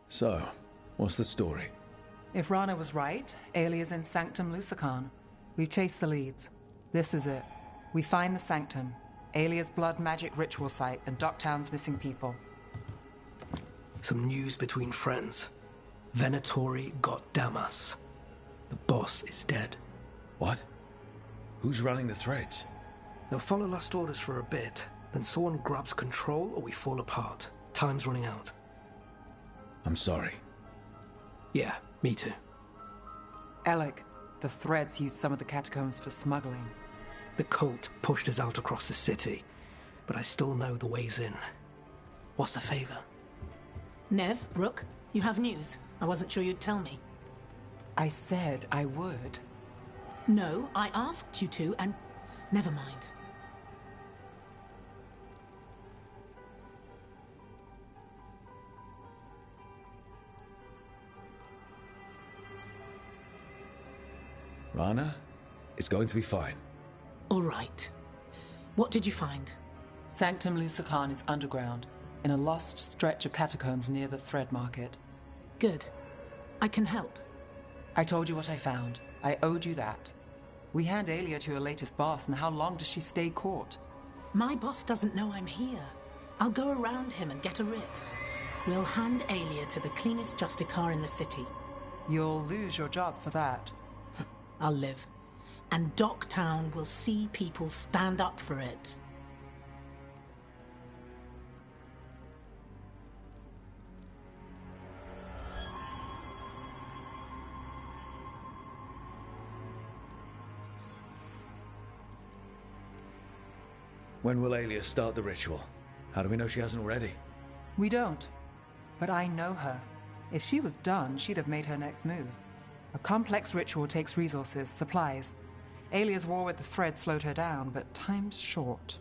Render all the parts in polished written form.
So, what's the story? If Rana was right, Alia's in Sanctum Lucican. We've chased the leads. This is it. We find the Sanctum, Alia's blood magic ritual site, and Docktown's missing people. Some news between friends. Venatori got Damas. The boss is dead. What? Who's running the threads? They'll follow last orders for a bit, then someone grabs control or we fall apart. Time's running out. I'm sorry. Yeah, me too. Alec, the threads used some of the catacombs for smuggling. The cult pushed us out across the city, but I still know the ways in. What's the favor? Nev, Rook, you have news. I wasn't sure you'd tell me. I said I would. No, I asked you to, and never mind. Rana, it's going to be fine. All right. What did you find? Sanctum Lucican is underground, in a lost stretch of catacombs near the Thread Market. Good. I can help. I told you what I found. I owed you that. We hand Alia to her latest boss, and how long does she stay caught? My boss doesn't know I'm here. I'll go around him and get a writ. We'll hand Alia to the cleanest Justicar in the city. You'll lose your job for that. I'll live. And Docktown will see people stand up for it. When will Alia start the ritual? How do we know she hasn't already? We don't. But I know her. If she was done, she'd have made her next move. A complex ritual takes resources, supplies. Alia's war with the Thread slowed her down, but time's short.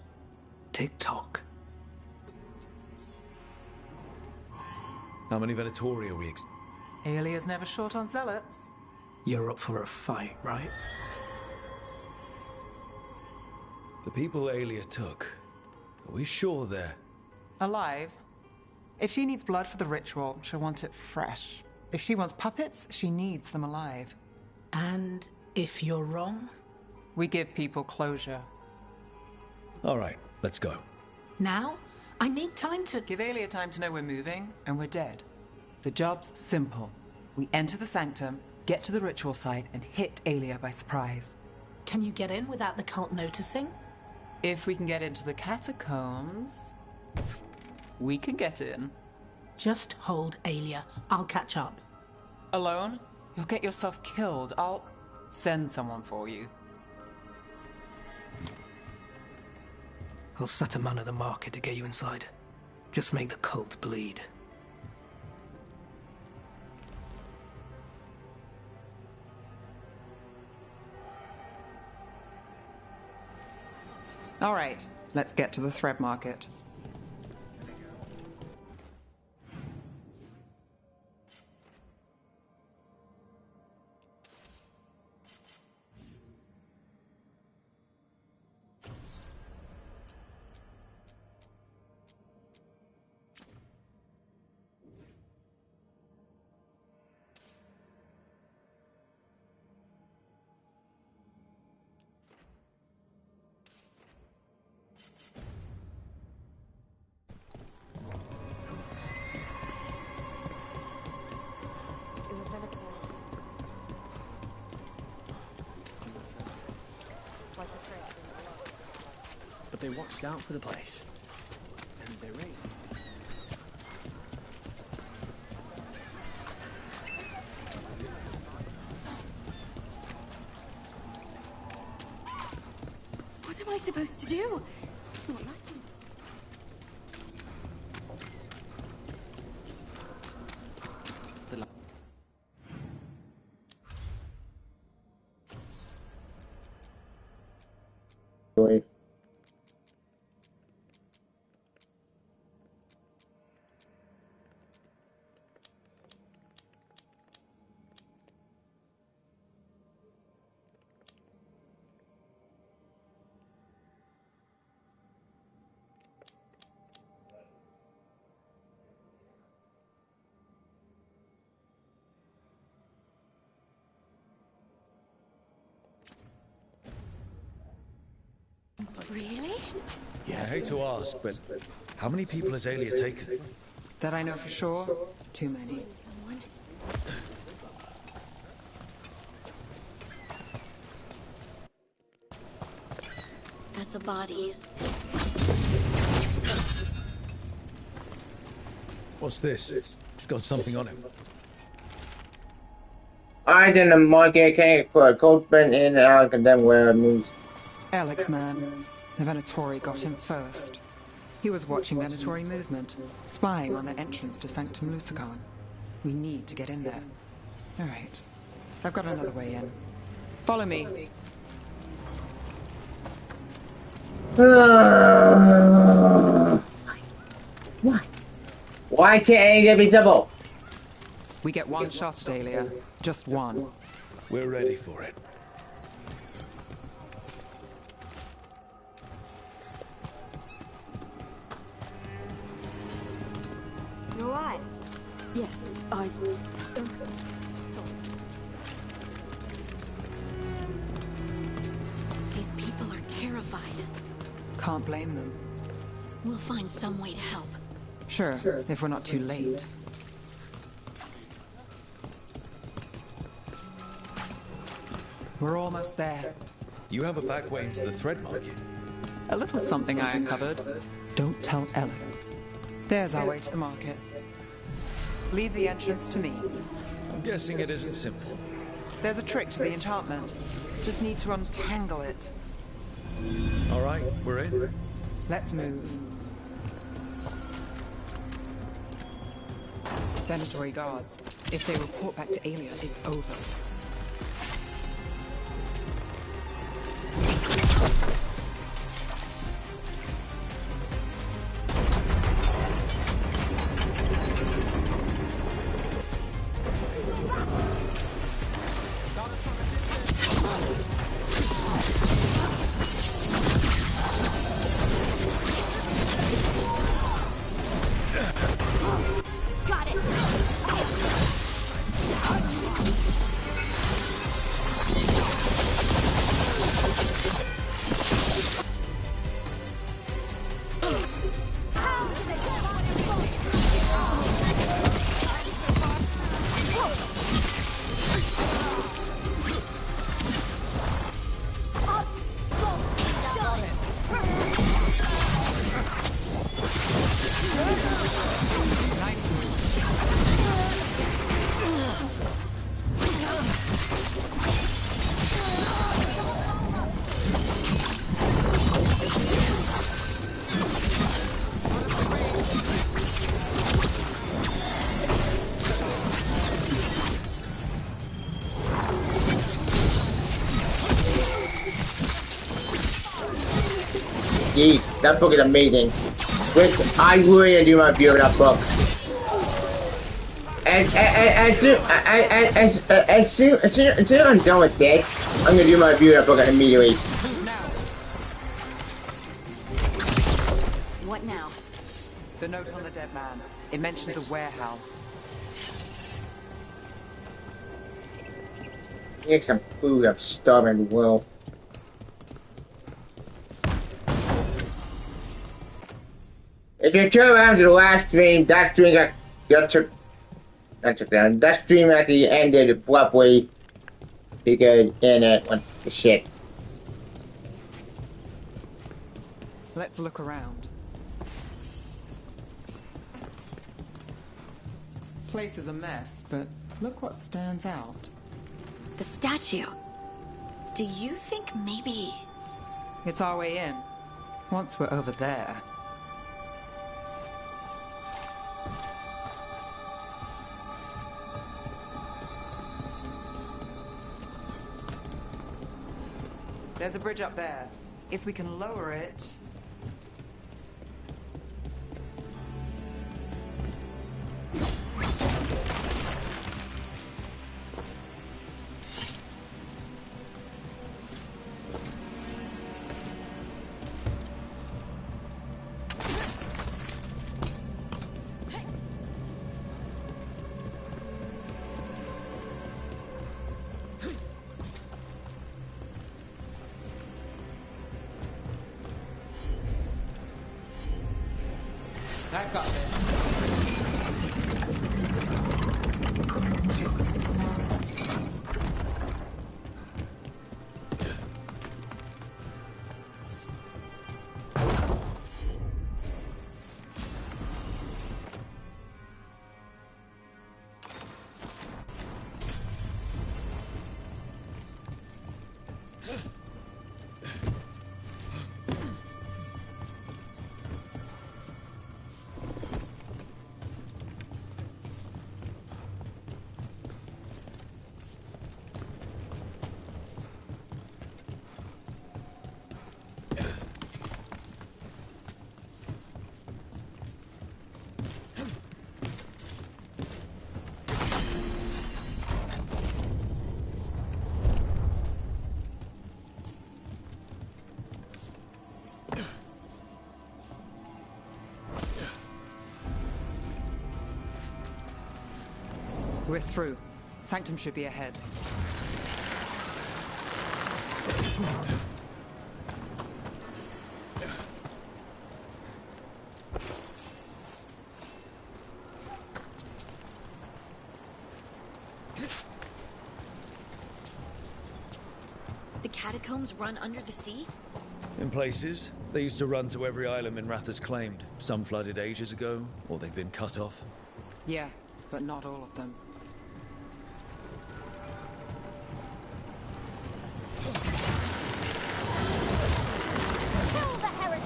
Tick-tock. How many Venatori are we Alia's never short on zealots. You're up for a fight, right? The people Alia took, are we sure they're... Alive. If she needs blood for the ritual, she'll want it fresh. If she wants puppets, she needs them alive. And if you're wrong? We give people closure. All right, let's go. Now? I need time to... Give Alia time to know we're moving, and we're dead. The job's simple. We enter the Sanctum, get to the ritual site, and hit Alia by surprise. Can you get in without the cult noticing? If we can get into the catacombs, we can get in. Just hold Alia. I'll catch up. Alone? You'll get yourself killed. I'll send someone for you. I'll set a man at the market to get you inside. Just make the cult bleed. All right, let's get to the Thread Market. But they watched out for the place. And they raised. What am I supposed to do? It's not like me. Joy. Really? I hate to ask, but how many people has Aelia taken? That I know for sure? Too many. Someone. That's a body. What's this? It's got something on him. I didn't market Coachman in Alcadem where it moves. Alex, man. The Venatori got him first. He was watching Venatori movement, spying on the entrance to Sanctum Lucican. We need to get in there. All right. I've got another way in. Follow me. Why? Why can't Aelia be double? We get one shot at Aelia. Just one. We're ready for it. You alright? Yes, I... These people are terrified. Can't blame them. We'll find some way to help. Sure, if we're not too late. We're almost there. You have a back way into the thread market. A little something I uncovered. Don't tell Ellen. There's our way to the market. Leave the entrance to me. I'm guessing it isn't simple. There's a trick to the enchantment. Just need to untangle it. All right, we're in. Let's move. Venatori guards. If they report back to Aelia, it's over. Got it! Geez, that book is amazing. Which I really do my review of that book. As soon as I'm done with this, I'm gonna do my review of that book immediately. What now? The note on the dead man. It mentioned a warehouse. Get some food, I'm starving, Will. If you turn around to the last stream, that stream got took down. That stream at the ended abruptly because internet went to shit. Let's look around. Place is a mess, but look what stands out. The statue. Do you think maybe... It's our way in. Once we're over there. There's a bridge up there. If we can lower it... I've got this. We're through. Sanctum should be ahead. The catacombs run under the sea? In places, they used to run to every island Minrathous claimed. Some flooded ages ago, or they've been cut off. Yeah, but not all of them. Kill the heretic!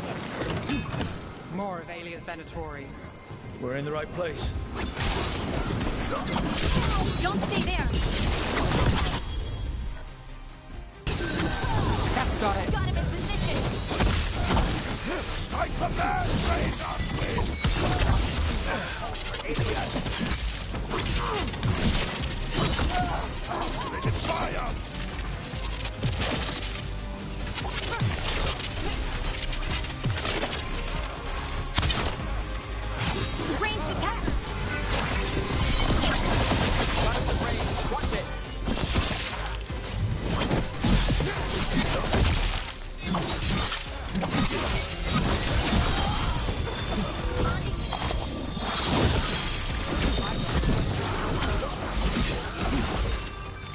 More of Alia's Venatori. We're in the right place. Don't stay there! That's got it. Got him in position! I command, raise us with fire! Ranged attack! Watch it.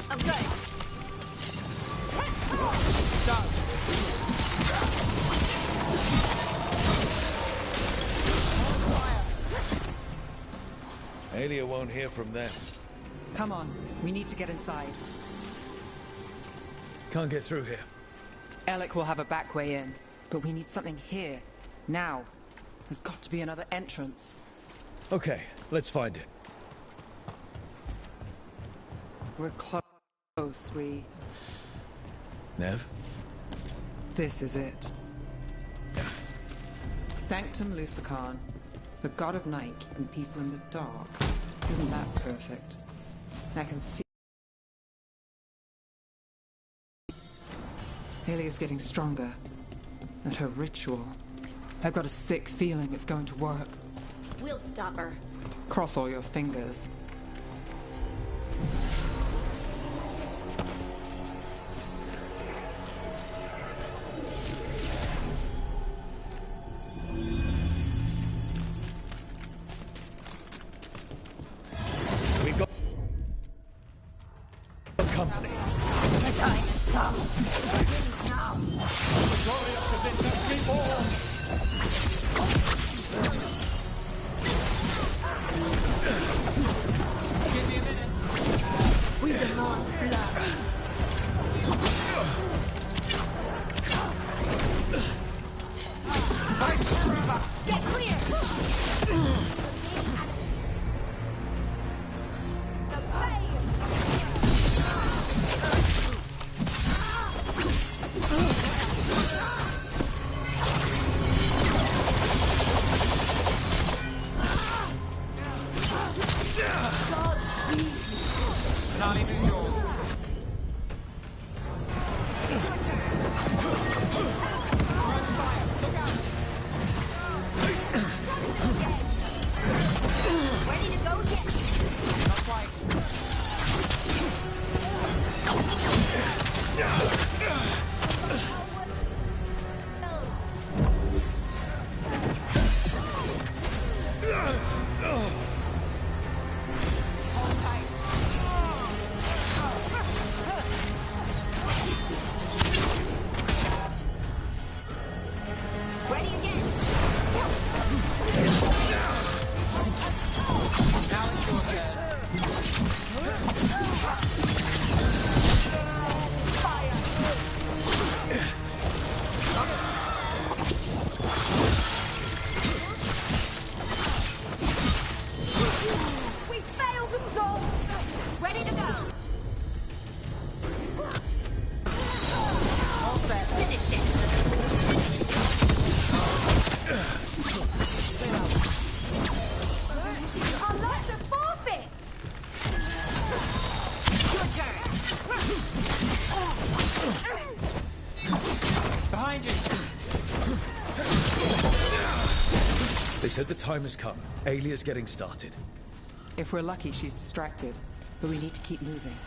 I'm good. Stop. Alia won't hear from them. Come on. We need to get inside. Can't get through here. Alec will have a back way in, but we need something here. Now. There's got to be another entrance. Okay, let's find it. We're close. Nev? This is it. Sanctum Lucican, the god of night and people in the dark. Isn't that perfect? I can feel Alia's getting stronger. And her ritual. I've got a sick feeling it's going to work. We'll stop her. Cross all your fingers. We got company. We demand blood. Get clear! Not even yours. Ready to go yet? Not quite. said the time has come. Alia's getting started. If we're lucky, she's distracted. But we need to keep moving.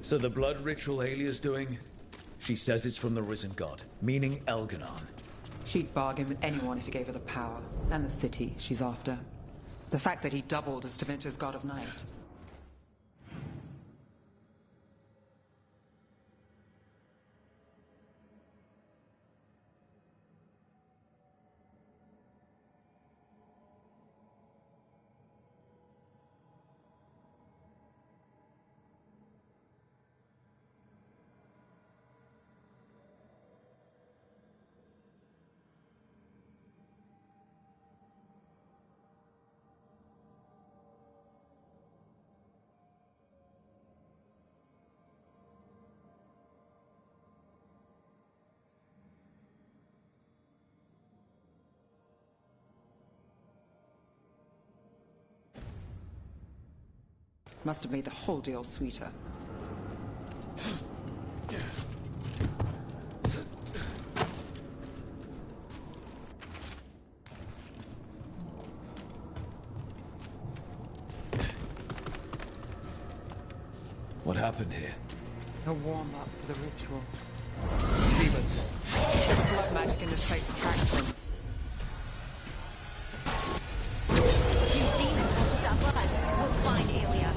So the blood ritual Alia's doing, she says it's from the risen god, meaning Elganon. She'd bargain with anyone if he gave her the power, and the city she's after. The fact that he doubled as Da Vinci's god of night. Must have made the whole deal sweeter. What happened here? A warm-up for the ritual. Demons. The blood magic in this place attracts them. These demons will stop us. We'll find Aelia.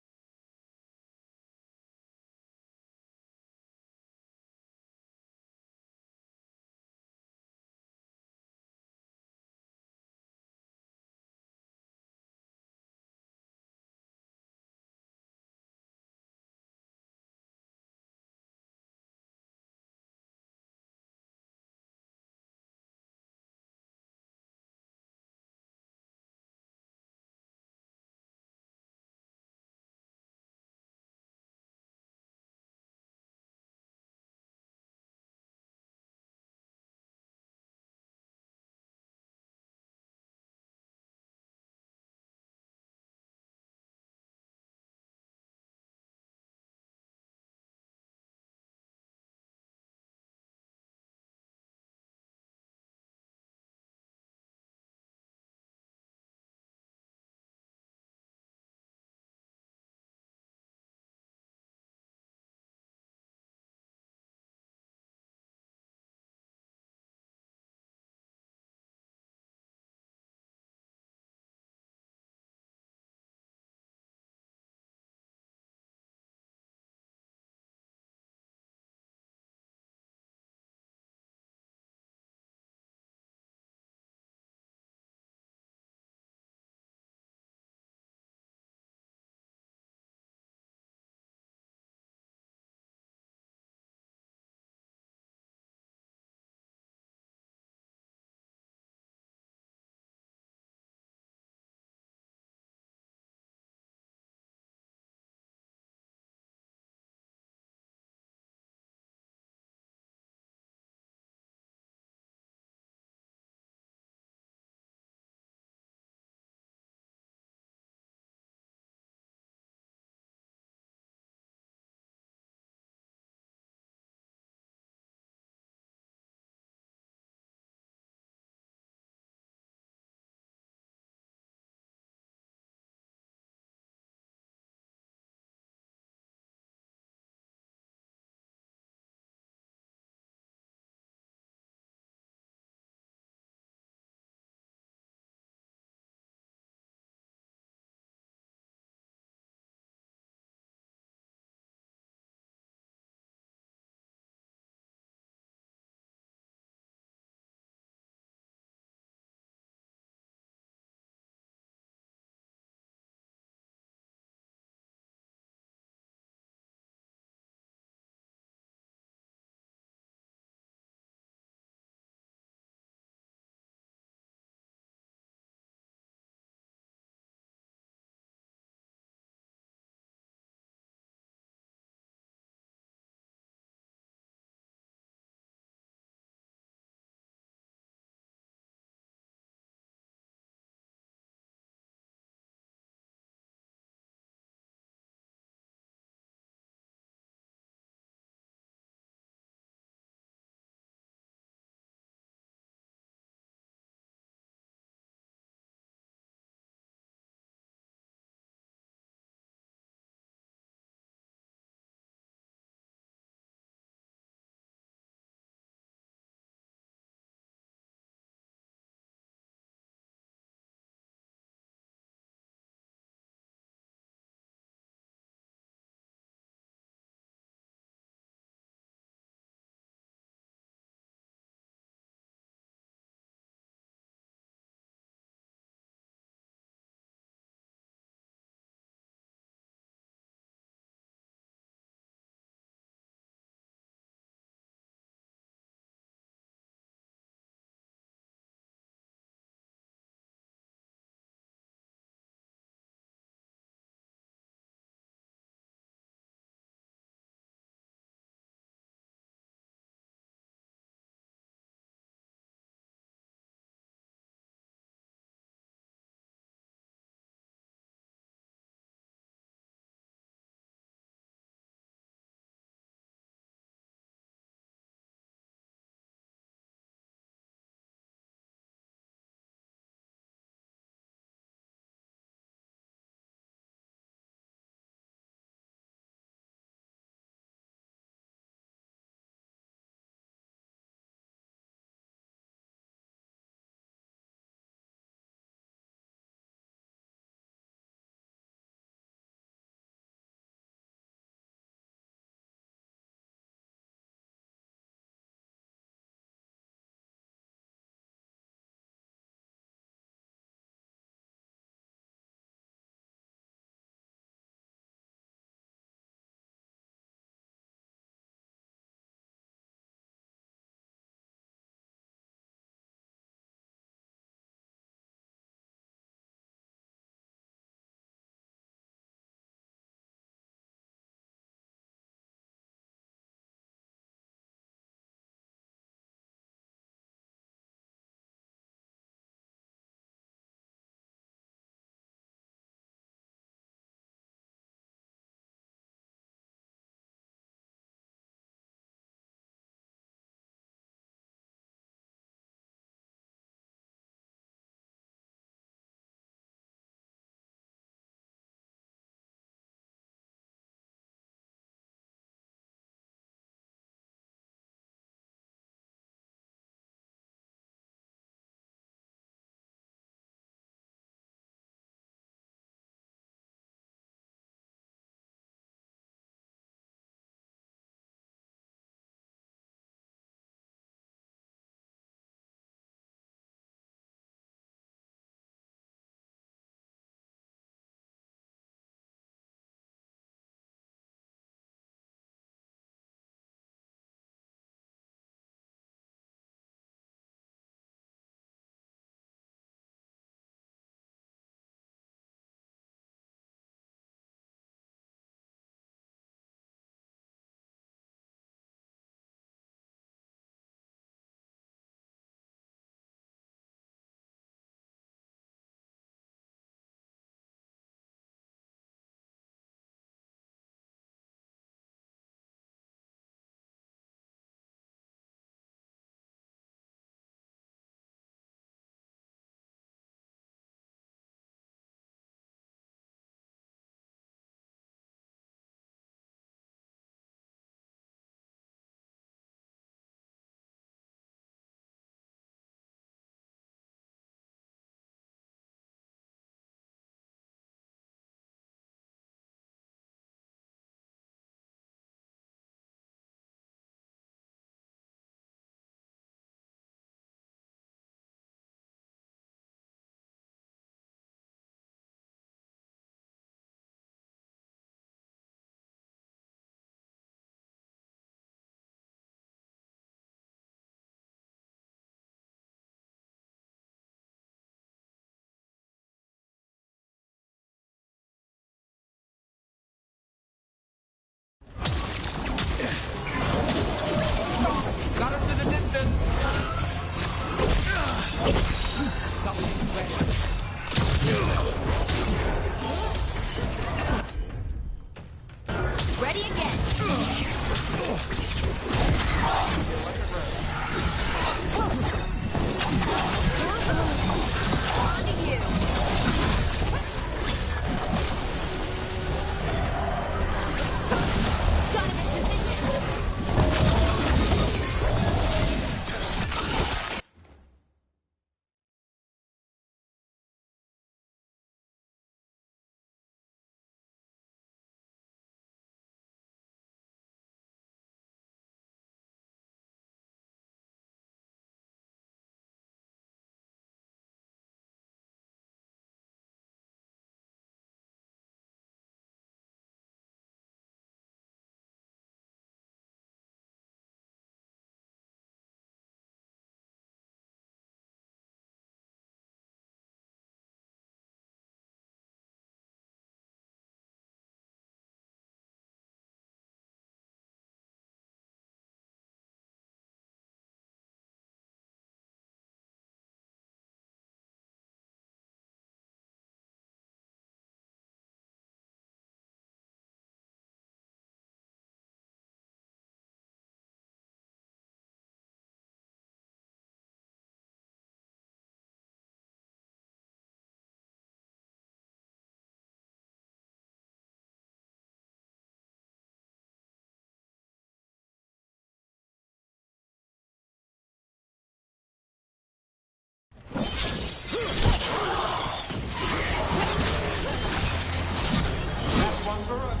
for us.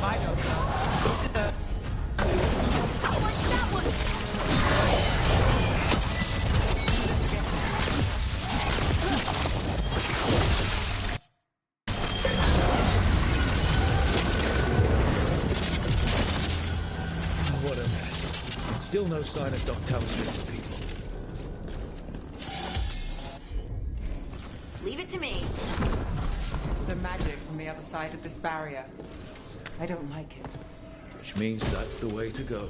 I don't know. What's that one? What a mess. Still no sign of Dogtown's missing people. Leave it to me. The magic from the other side of this barrier. I don't like it. Which means that's the way to go.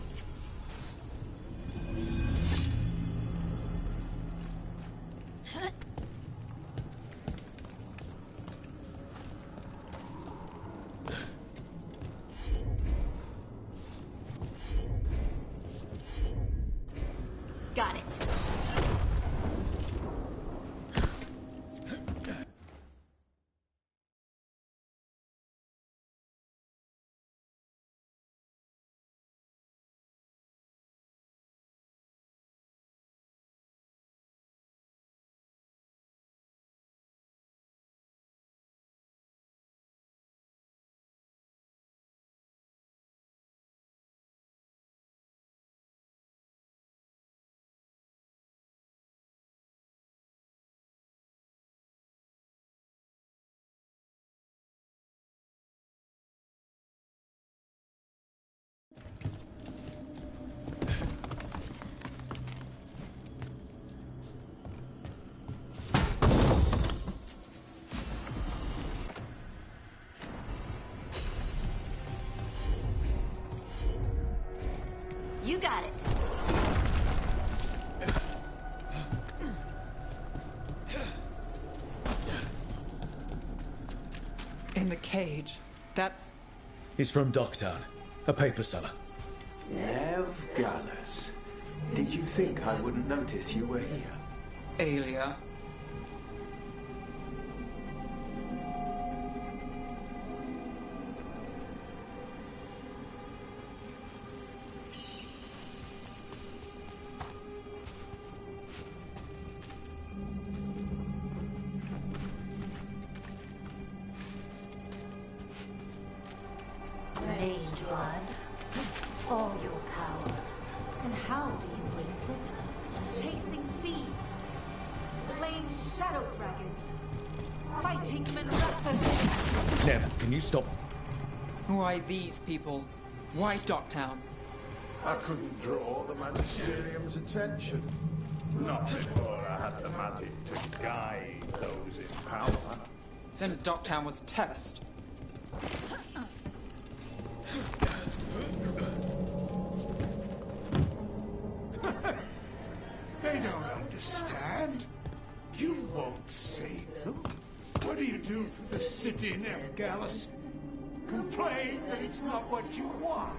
Got it. You got it. In the cage. That's... He's from Dogtown, a paper seller. Nev Gallus. Did you think I wouldn't notice you were here? Aelia. Veilguard, all your power. And how do you waste it? Chasing thieves, slaying shadow dragons, fighting Minrathas. Nev, can you stop? Why these people? Why Dogtown? I couldn't draw the magisterium's attention. Not before I had the magic to guide those in power. Then Dogtown was test. They don't understand. You won't save them. What do you do for the city, Nev Gallus? Complain that it's not what you want.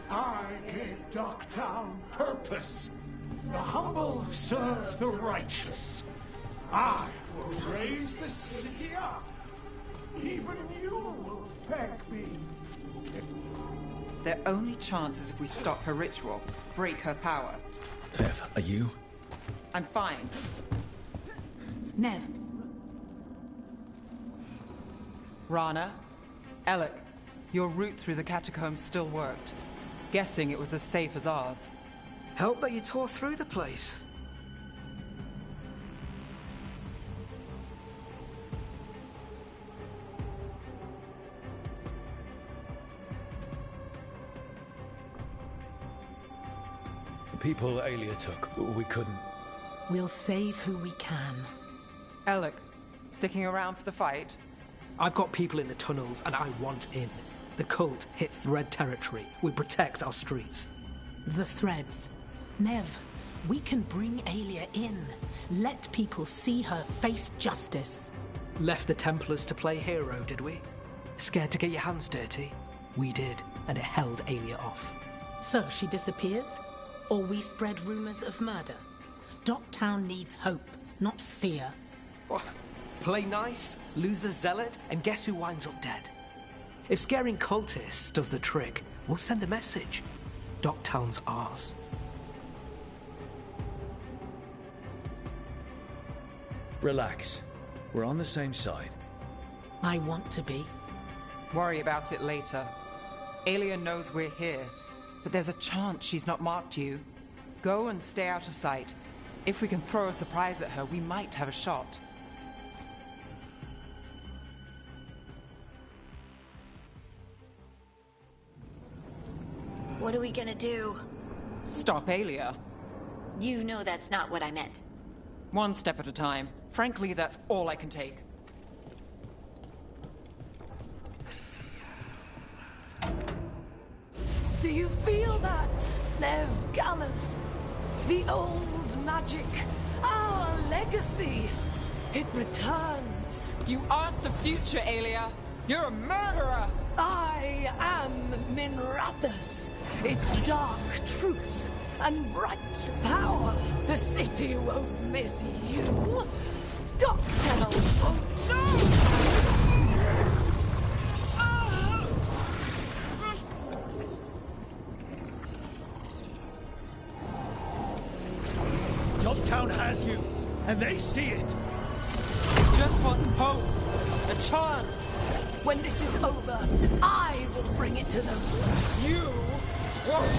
I gave Dogtown purpose. The humble serve the righteous. I will raise the city up. Even you will thank me. Their only chance is if we stop her ritual, break her power. Nev, are you? I'm fine. Nev, Rana, Alec, your route through the catacombs still worked. Guessing it was as safe as ours. Help that you tore through the place. The people Aelia took, we couldn't. we'll save who we can. Alec, sticking around for the fight? I've got people in the tunnels and I want in. The cult hit Thread territory. We protect our streets. The threads. Nev, we can bring Aelia in. Let people see her face justice. Left the Templars to play hero, did we? Scared to get your hands dirty? We did, and it held Aelia off. So she disappears? Or we spread rumors of murder? Dogtown needs hope, not fear. What? Play nice, lose the zealot, and guess who winds up dead? If scaring cultists does the trick, we'll send a message. Dogtown's ours. Relax. We're on the same side. I want to be. Worry about it later. Aelia knows we're here, but there's a chance she's not marked you. Go and stay out of sight. If we can throw a surprise at her, we might have a shot. What are we gonna do? Stop Aelia. You know that's not what I meant. One step at a time. Frankly, that's all I can take. Do you feel that, Nev Gallus? The old magic, our legacy. It returns. You aren't the future, Aelia. You're a murderer! I am Minrathus. Its dark truth and bright power. The city won't miss you. Doctor won't. Dogtown has you, and they see it. Just want hope. A chance. When this is over, I will bring it to them. You won't.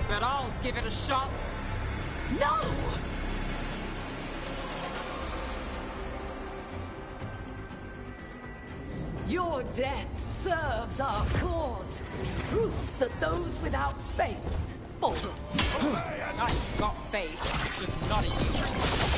But I'll give it a shot. No! Your death serves our cause. Proof that those without faith fall. I've got faith, just not in you.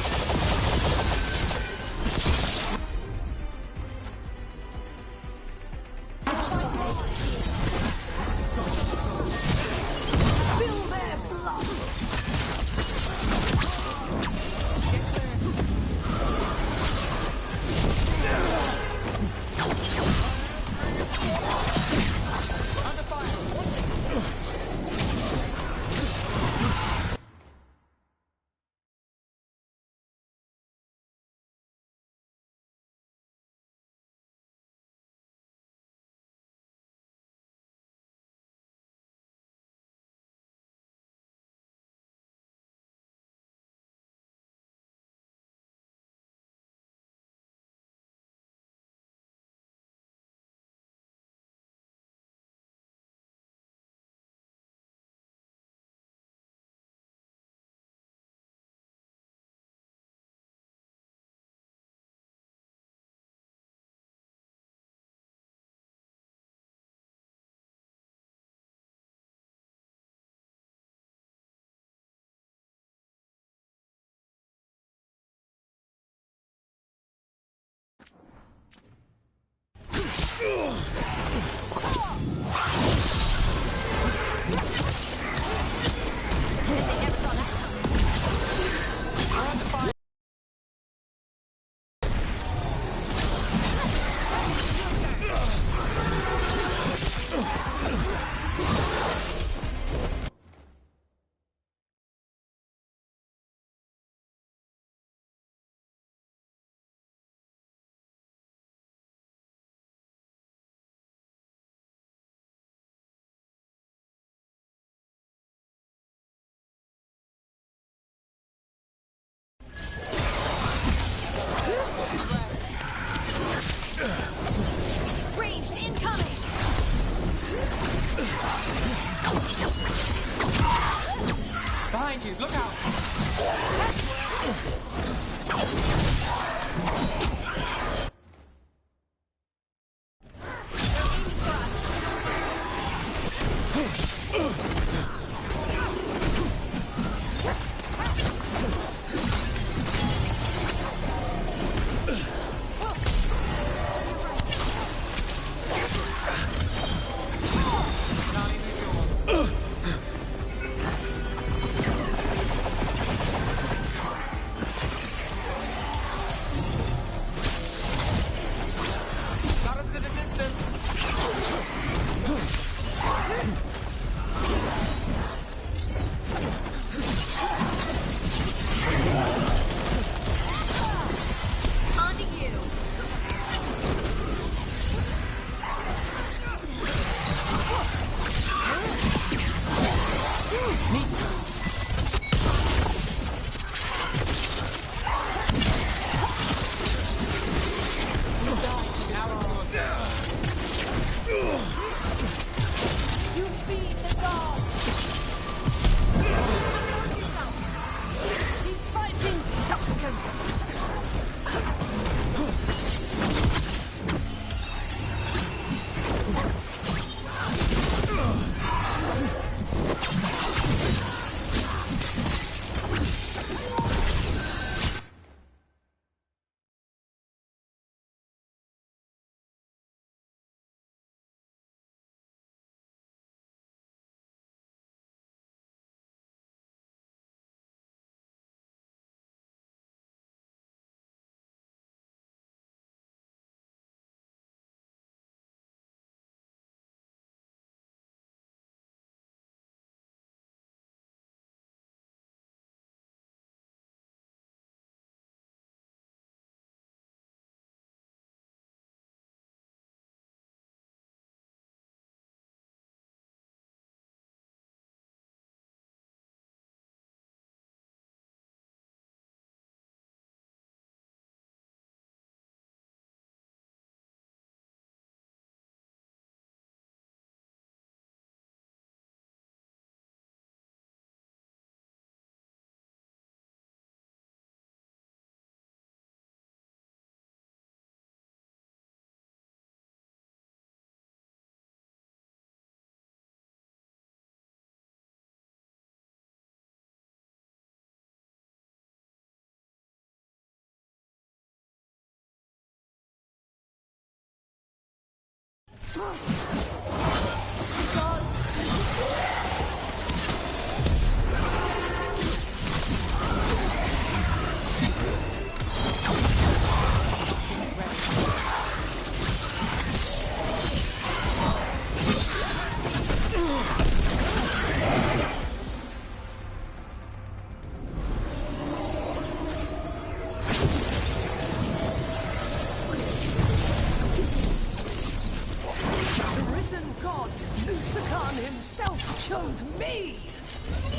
Chose me!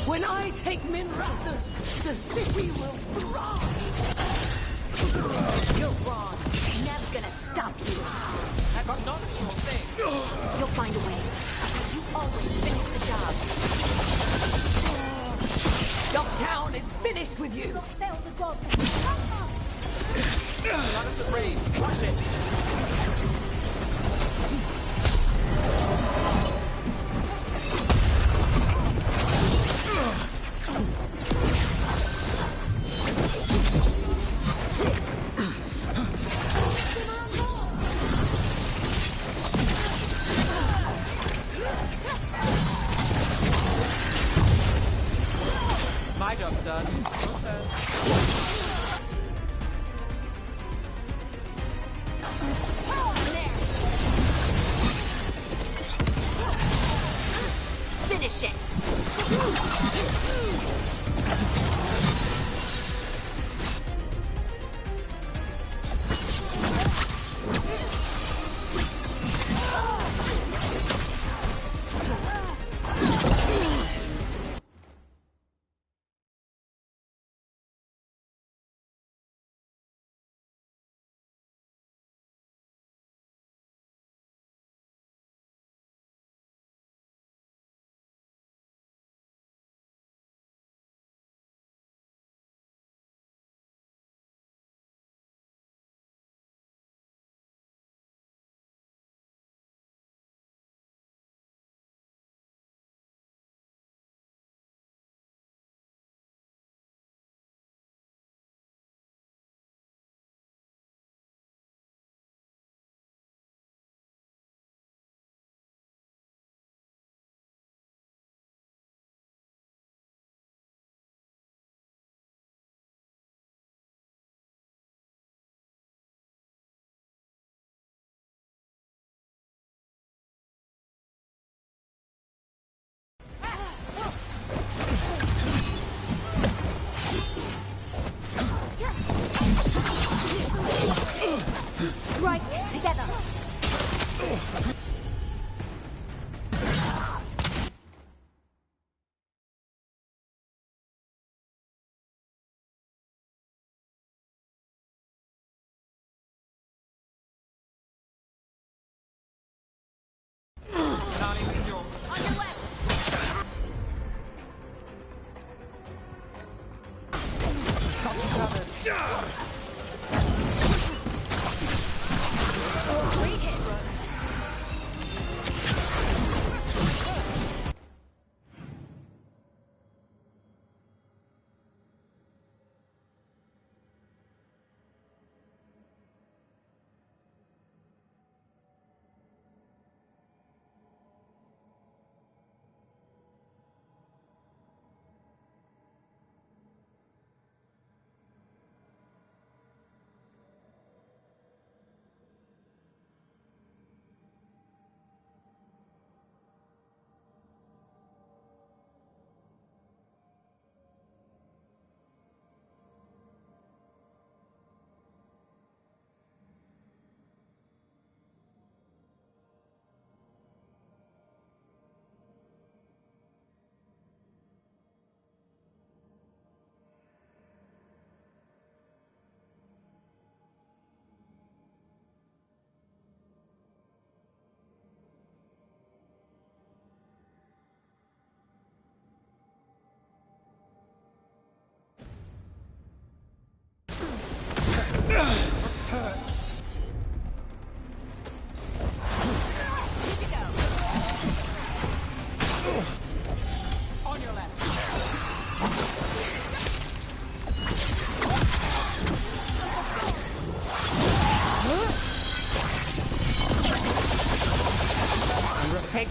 When I take Minrathous, the city will thrive! You're wrong. Nev's gonna stop you. Have acknowledged your thing. You'll find a way. You always finish the job. Dogtown is finished with you! None of the rain. Watch it. My job's done. Finish it. Strike together. On your left. Got you covered. Great hit, bro.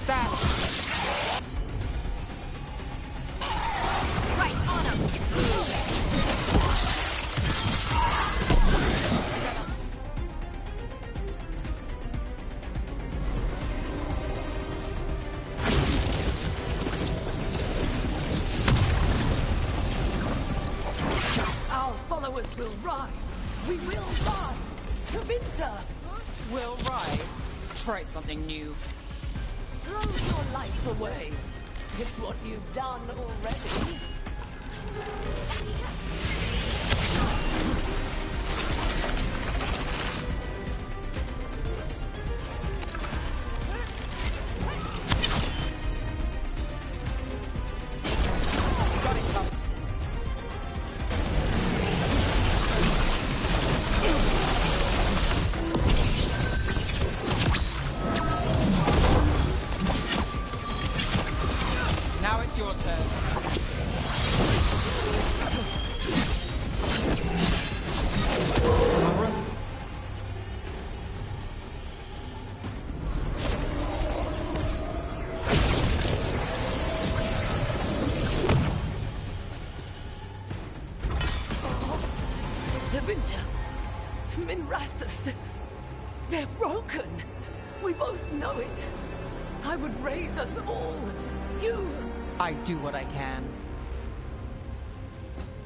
that? Right on him! Our followers will rise. We will rise. To winter. Will rise. Try something new. Throw your life away. It's what you've done already. Now it's your turn. To winter. Minrathus. They're broken. We both know it. I would raise us all. You. I do what I can.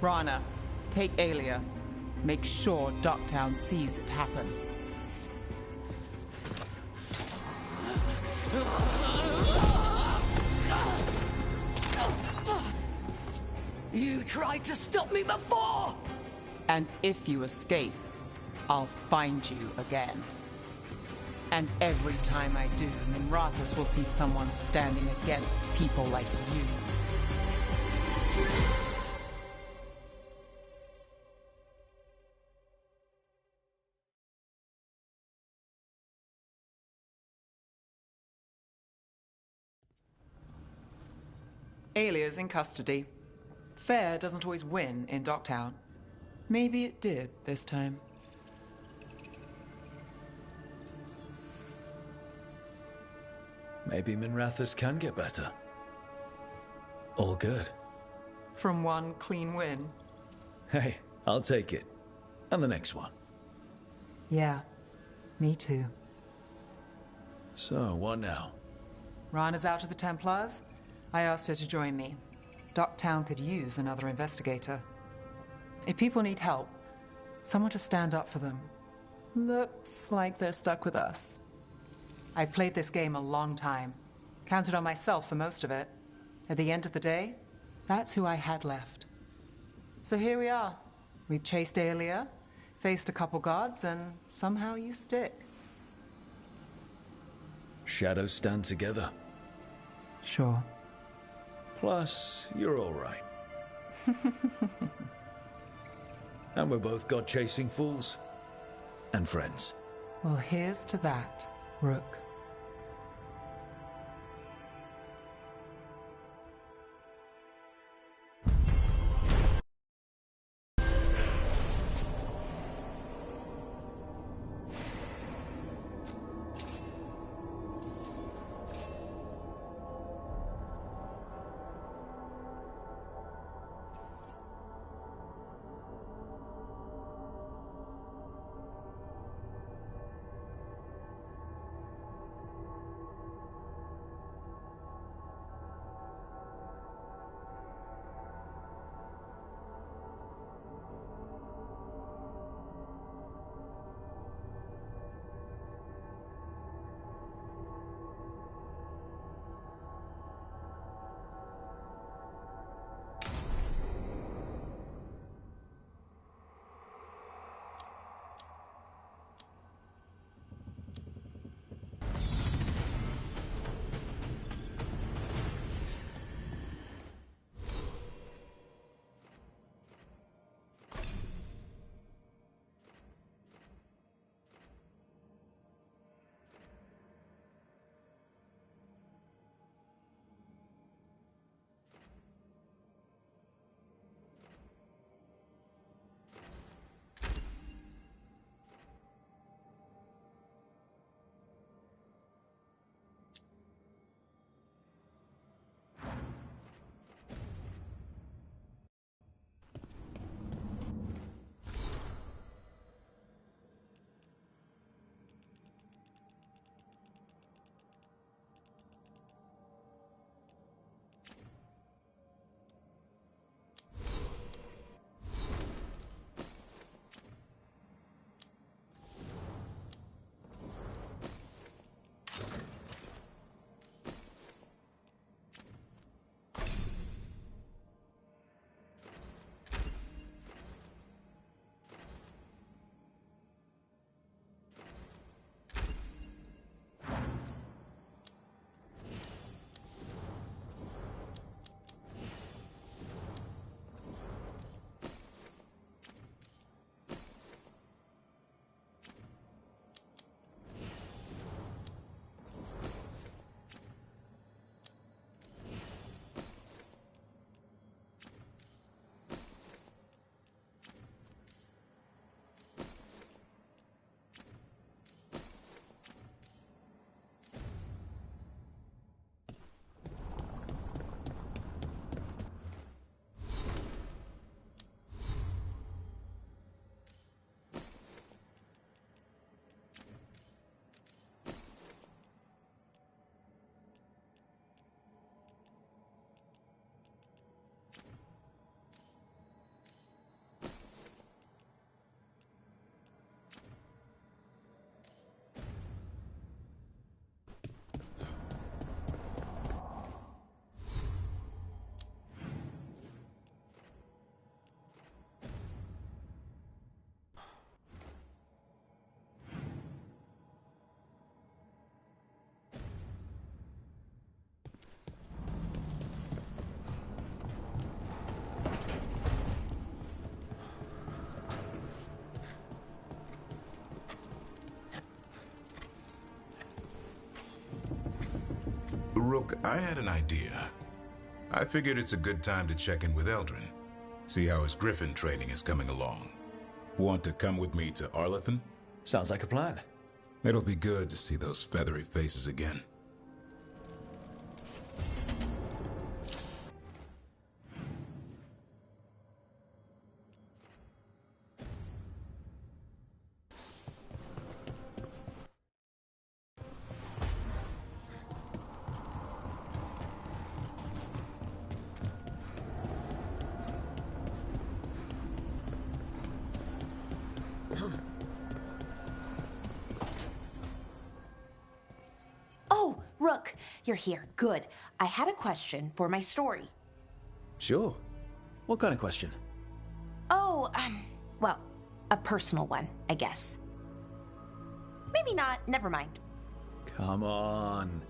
Rana, take Aelia. Make sure Docktown sees it happen. You tried to stop me before! And if you escape, I'll find you again. And every time I do, Minrathus will see someone standing against people like you. Aelia's in custody. Fair doesn't always win in Docktown. Maybe it did this time. Maybe Minrathus can get better. All good. From one clean win. Hey, I'll take it. And the next one. Yeah, me too. So, what now? Rana's out of the Templars. I asked her to join me. Docktown could use another investigator. If people need help, someone to stand up for them. Looks like they're stuck with us. I've played this game a long time. Counted on myself for most of it. At the end of the day, that's who I had left. So here we are. We've chased Aelia, faced a couple gods, and somehow you stick. Shadows stand together. Sure. Plus, you're all right. And we're both god-chasing fools. And friends. Well, here's to that, Rook. Rook, I had an idea. I figured it's a good time to check in with Eldrin. See how his Griffin training is coming along. Want to come with me to Arlethan? Sounds like a plan. It'll be good to see those feathery faces again. Oh, Rook, you're here. Good. I had a question for my story. Sure. What kind of question? Oh, well, a personal one, I guess. Maybe not. Never mind. Come on.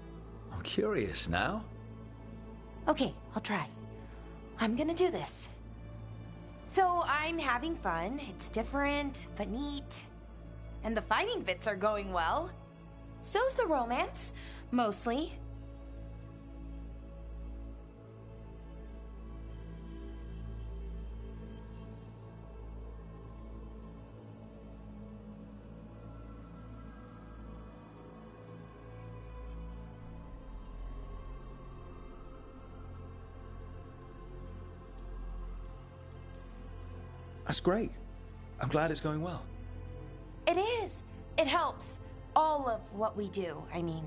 I'm curious now. Okay, I'll try. I'm gonna do this. So I'm having fun. It's different, but neat. And the fighting bits are going well. So's the romance, mostly. That's great. I'm glad it's going well. It is. It helps. All of what we do, I mean.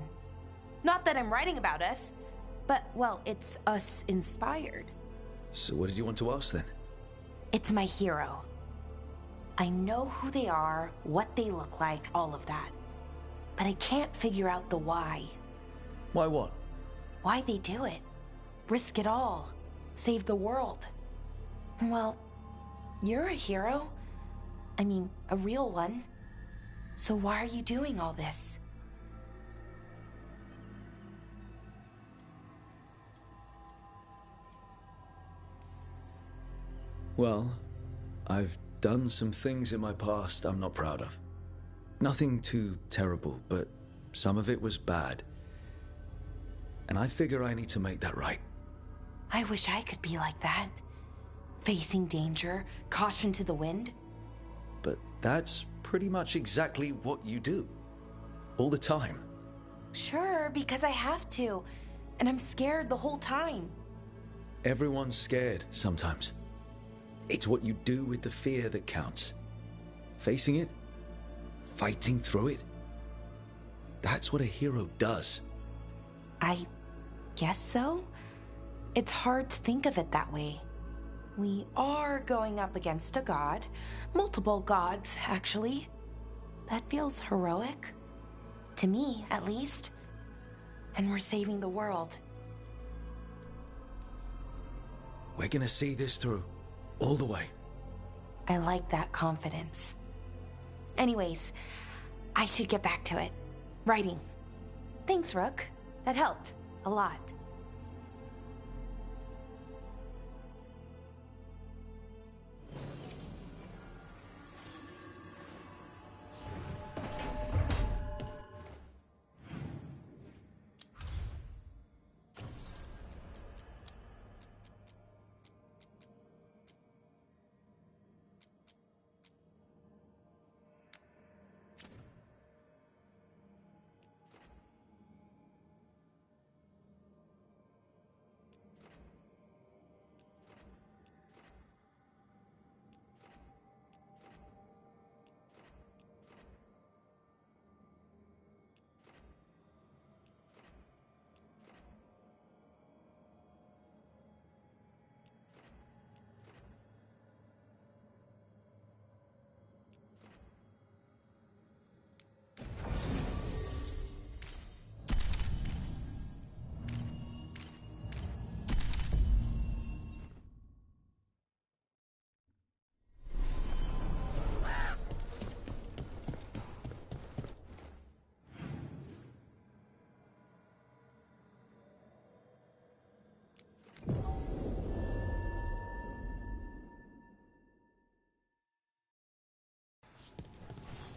Not that I'm writing about us, but, well, it's us inspired. So what did you want to ask then? It's my hero. I know who they are, what they look like, all of that. But I can't figure out the why. Why what? Why they do it. Risk it all. Save the world. Well, you're a hero. I mean, a real one. So why are you doing all this? Well, I've done some things in my past I'm not proud of. Nothing too terrible, but some of it was bad. And I figure I need to make that right. I wish I could be like that. Facing danger, caution to the wind. But that's pretty much exactly what you do. All the time. Sure, because I have to. And I'm scared the whole time. Everyone's scared sometimes. It's what you do with the fear that counts. Facing it, fighting through it. That's what a hero does. I guess so. It's hard to think of it that way. We are going up against a god. Multiple gods, actually. That feels heroic. To me, at least. And we're saving the world. We're gonna see this through. All the way. I like that confidence. Anyways, I should get back to it. Writing. Thanks, Rook. That helped. A lot.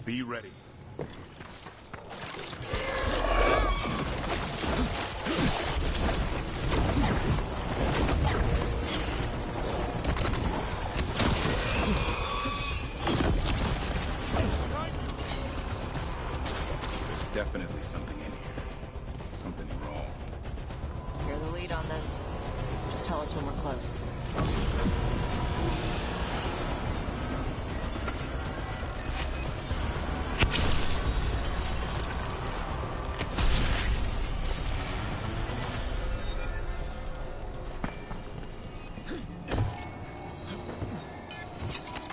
Be ready. definitely something in here. Something wrong. You're the lead on this. Just tell us when we're close.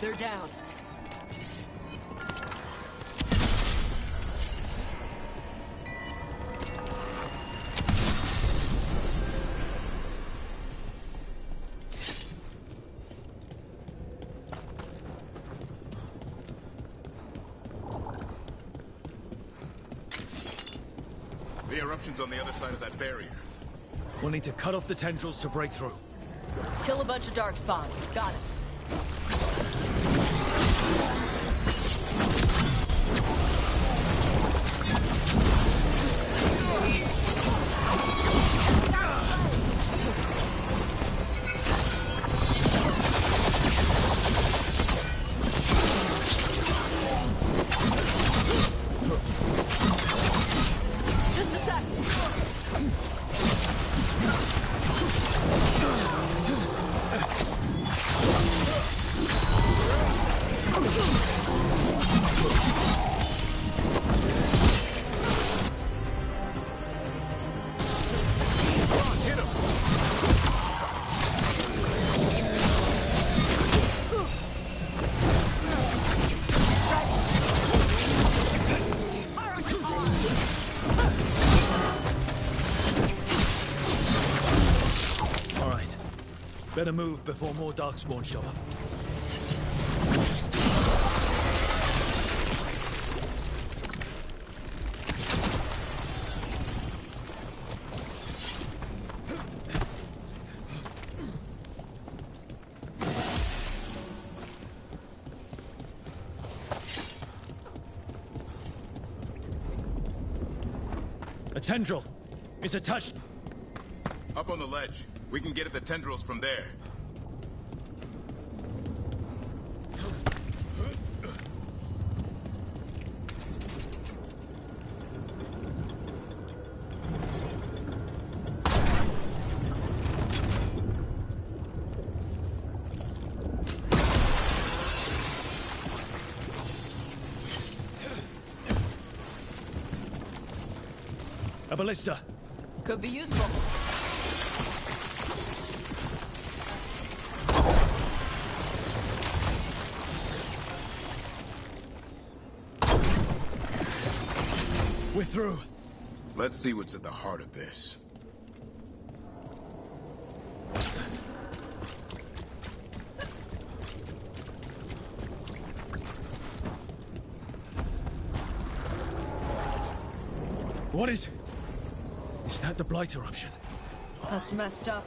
They're down. The eruption's on the other side of that barrier. We'll need to cut off the tendrils to break through. Kill a bunch of darkspawn. Got it. Just a sec. All right. Better move before more darkspawn show up. A tendril! It's attached! Up on the ledge. We can get at the tendrils from there. A ballista! Could be useful. We're through. Let's see what's at the heart of this. What is... Is that the Blight eruption? That's messed up.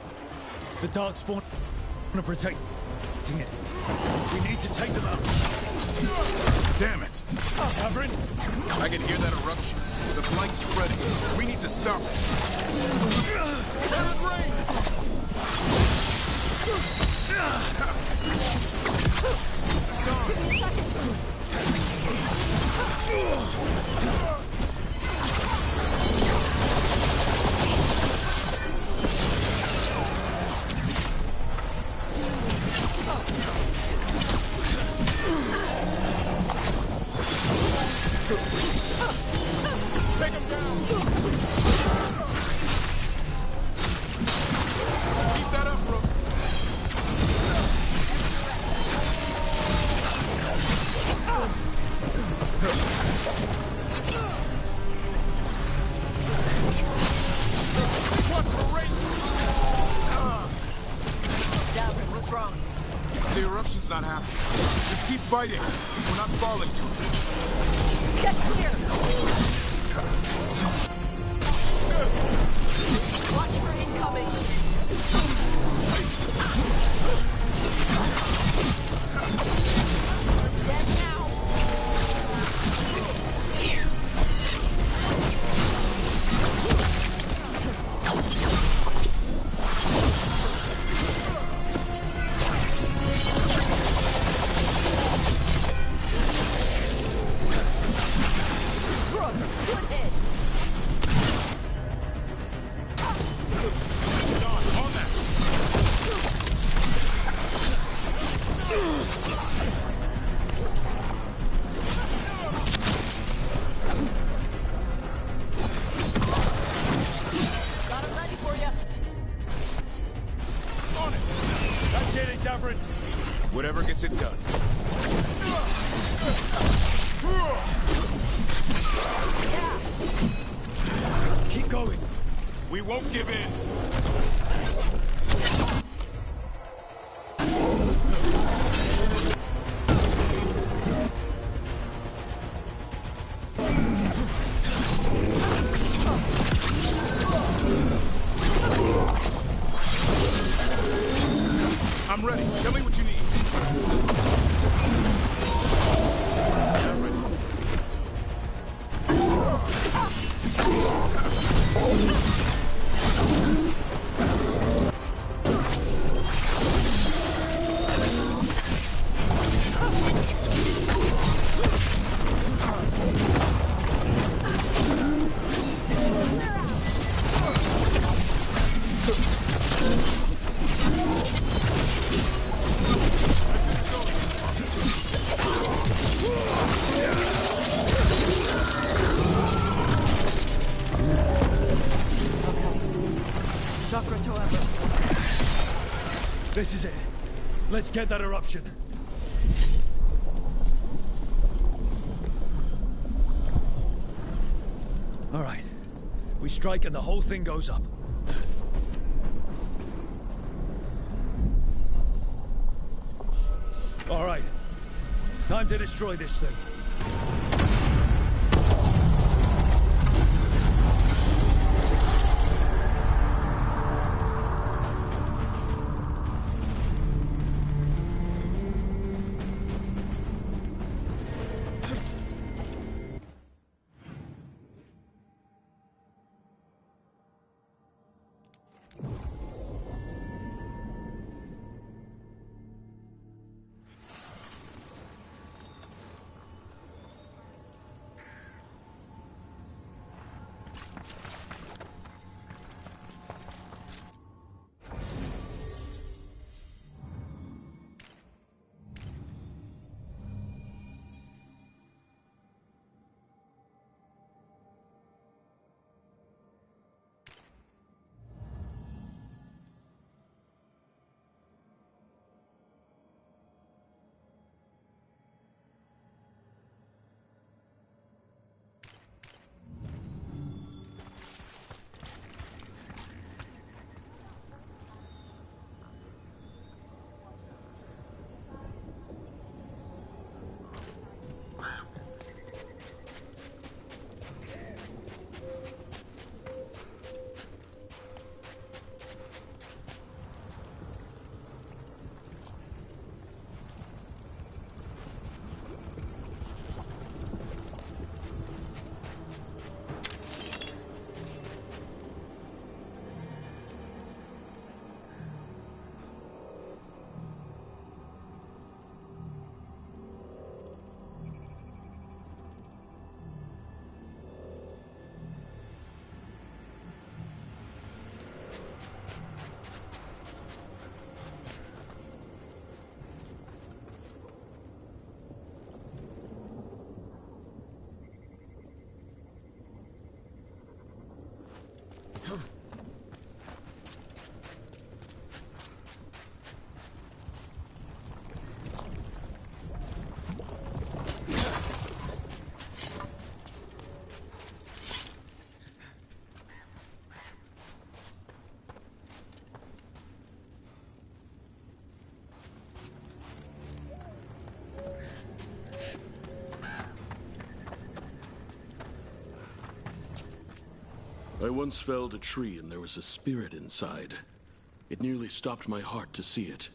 The Darkspawn are protecting it. We need to take them out. Damn it! Cameron? I can hear that eruption. The Blight's spreading. We need to stop it. Take him down! Keep that up, Brooke. What's the rate? Davin, what's wrong? The eruption's not happening. Just keep fighting. We're not falling to it. Get clear! Watch for incoming! Dead now! won't give in! I'm ready. Tell me what you need. This is it. Let's get that eruption. All right. We strike and the whole thing goes up. All right. Time to destroy this thing. I once felled a tree and there was a spirit inside. It nearly stopped my heart to see it.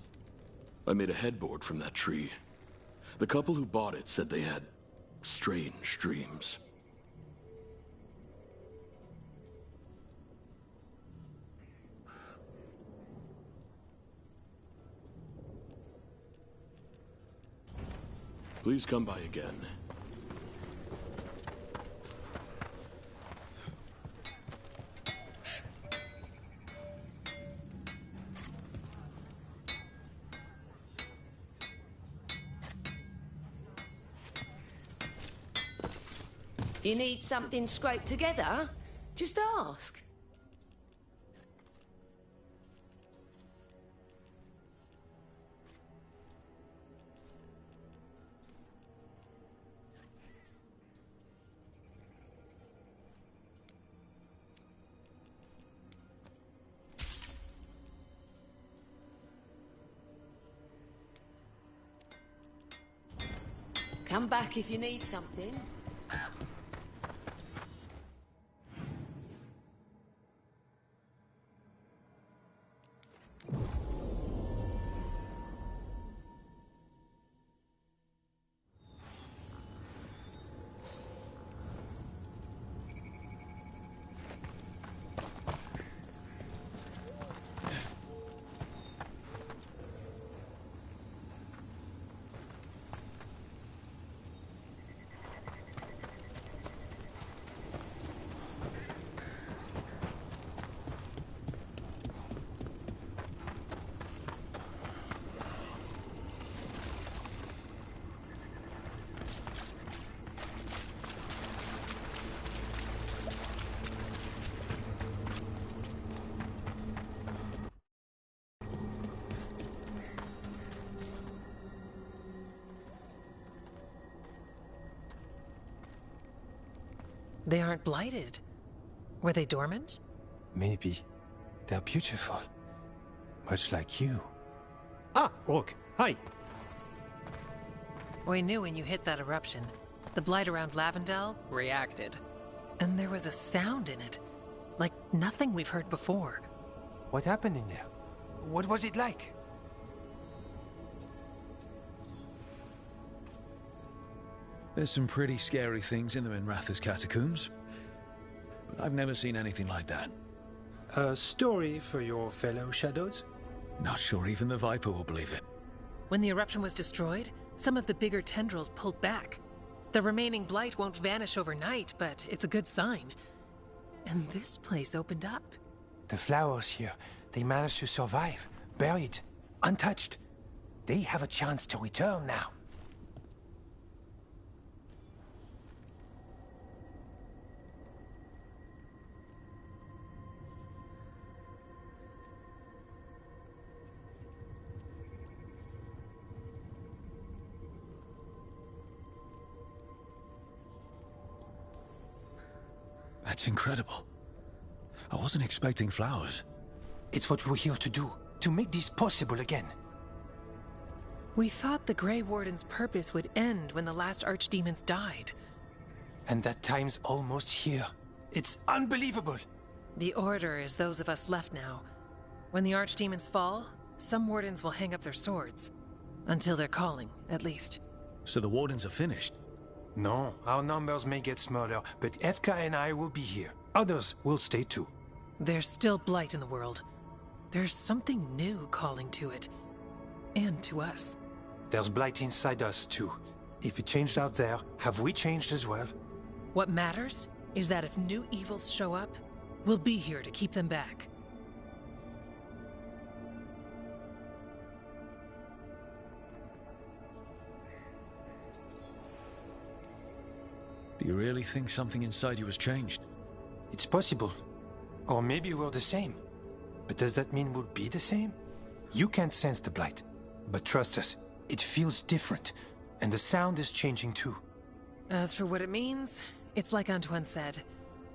I made a headboard from that tree. The couple who bought it said they had strange dreams. Please come by again. You need something scraped together? Just ask. Come back if you need something. They aren't blighted. Were they dormant? Maybe. They're beautiful. Much like you. Ah, Rook, hi! We knew when you hit that eruption. The blight around Lavendel reacted. And there was a sound in it. Like nothing we've heard before. What happened in there? What was it like? There's some pretty scary things in the Minratha's catacombs. But I've never seen anything like that. A story for your fellow shadows? Not sure even the Viper will believe it. When the eruption was destroyed, some of the bigger tendrils pulled back. The remaining blight won't vanish overnight, but it's a good sign. And this place opened up. The flowers here, they managed to survive, buried, untouched. They have a chance to return now. That's incredible. I wasn't expecting flowers. It's what we're here to do, to make this possible again. We thought the Grey Warden's purpose would end when the last archdemons died. And that time's almost here. It's unbelievable! The Order is those of us left now. When the archdemons fall, some wardens will hang up their swords. Until their calling, at least. So the wardens are finished? No, our numbers may get smaller, but FK and I will be here. Others will stay too. There's still blight in the world. There's something new calling to it. And to us. There's blight inside us too. If it changed out there, have we changed as well? What matters is that if new evils show up, we'll be here to keep them back. Do you really think something inside you has changed? It's possible. Or maybe we're the same. But does that mean we'll be the same? You can't sense the blight. But trust us, it feels different. And the sound is changing too. As for what it means, it's like Antoine said.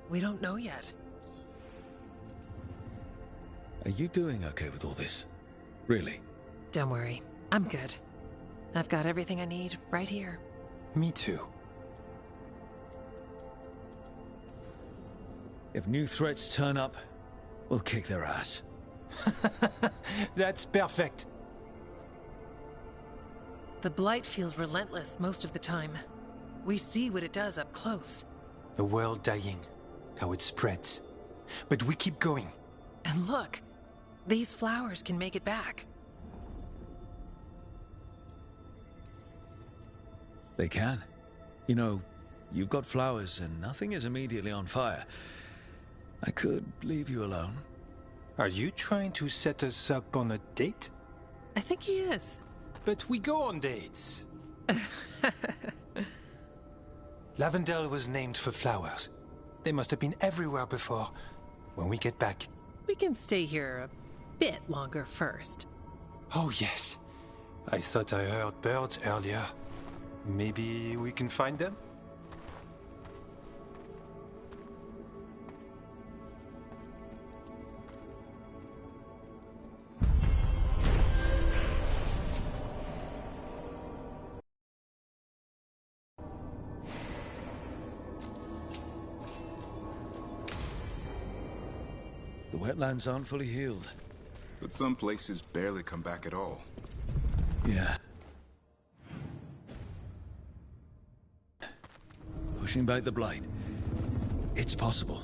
We don't know yet. Are you doing okay with all this? Really? Don't worry. I'm good. I've got everything I need right here. Me too. If new threats turn up, we'll kick their ass. That's perfect. The blight feels relentless most of the time. We see what it does up close. The world dying, how it spreads. But we keep going. And look, these flowers can make it back. They can. You know, you've got flowers and nothing is immediately on fire. I could leave you alone. Are you trying to set us up on a date? I think he is. But we go on dates. Lavendel was named for flowers. They must have been everywhere before. When we get back... We can stay here a bit longer first. Oh, yes. I thought I heard birds earlier. Maybe we can find them? The wetlands aren't fully healed. But some places barely come back at all. Yeah. Pushing back the blight. It's possible.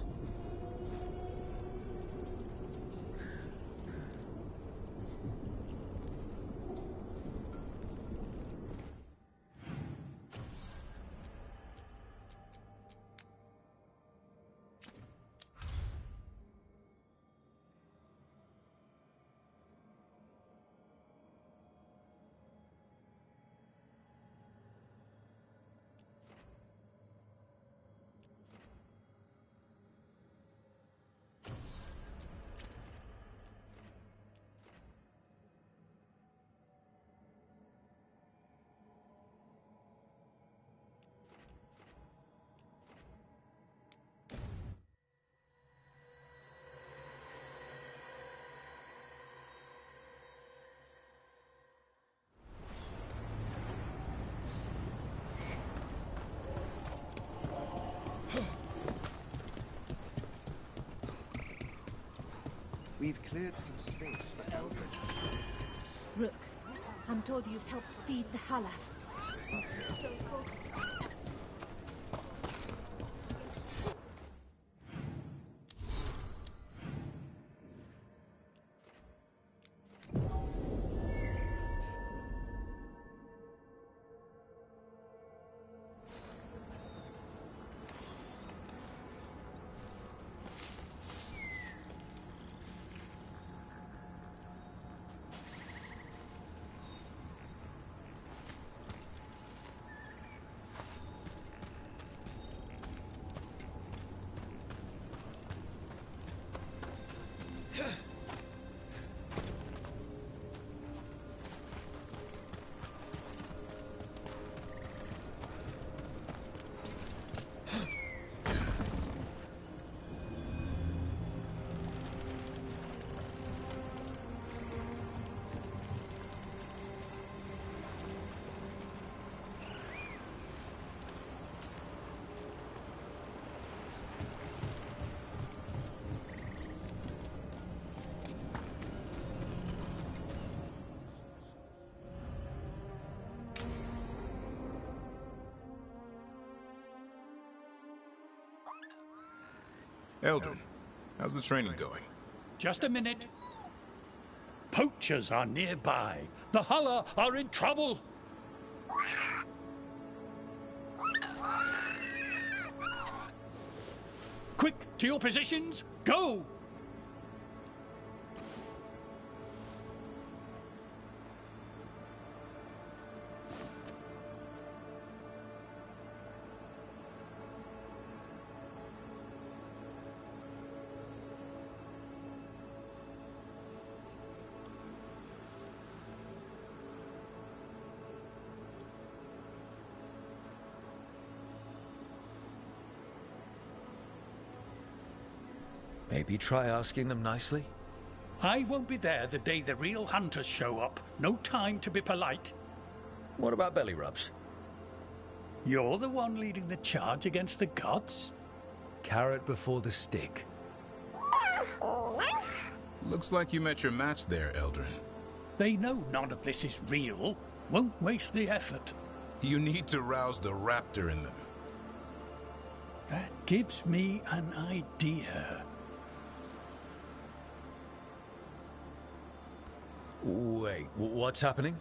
We've cleared some space for Eldred. Rook, I'm told you've helped feed the Hala. Eldrin, how's the training going? Just a minute. Poachers are nearby. The Hala are in trouble. Quick, to your positions. Go! Maybe try asking them nicely? I won't be there the day the real hunters show up. No time to be polite. What about belly rubs? You're the one leading the charge against the gods? Carrot before the stick. Looks like you met your match there, Eldrin. They know none of this is real. Won't waste the effort. You need to rouse the raptor in them. That gives me an idea. Wait, what's happening?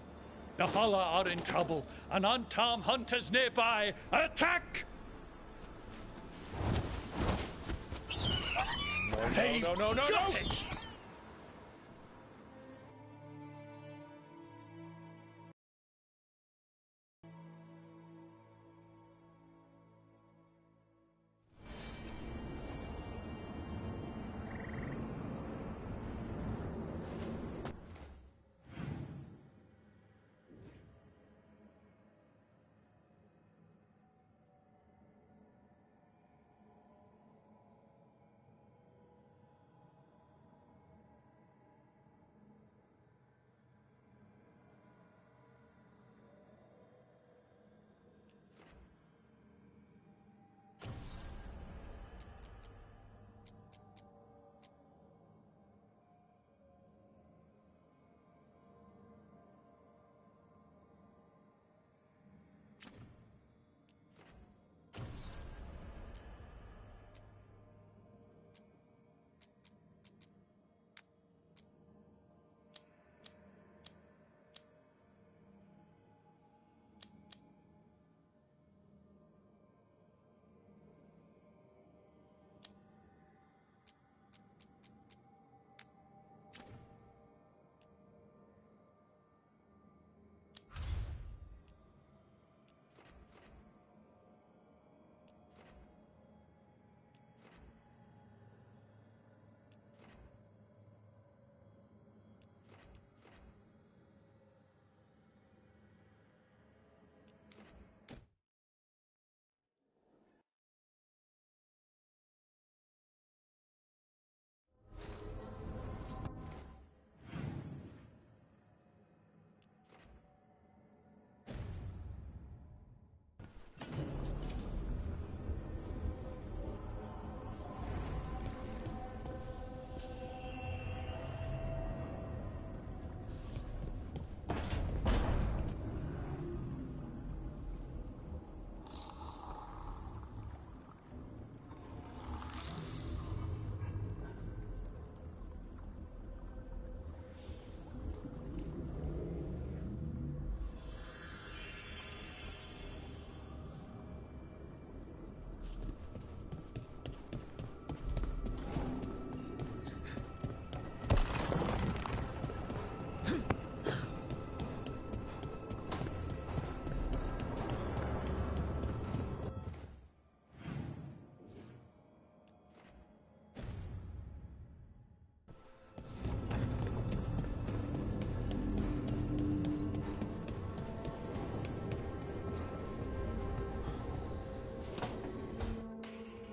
The Hala are in trouble, and unarmed hunters nearby. Attack! No! Got it!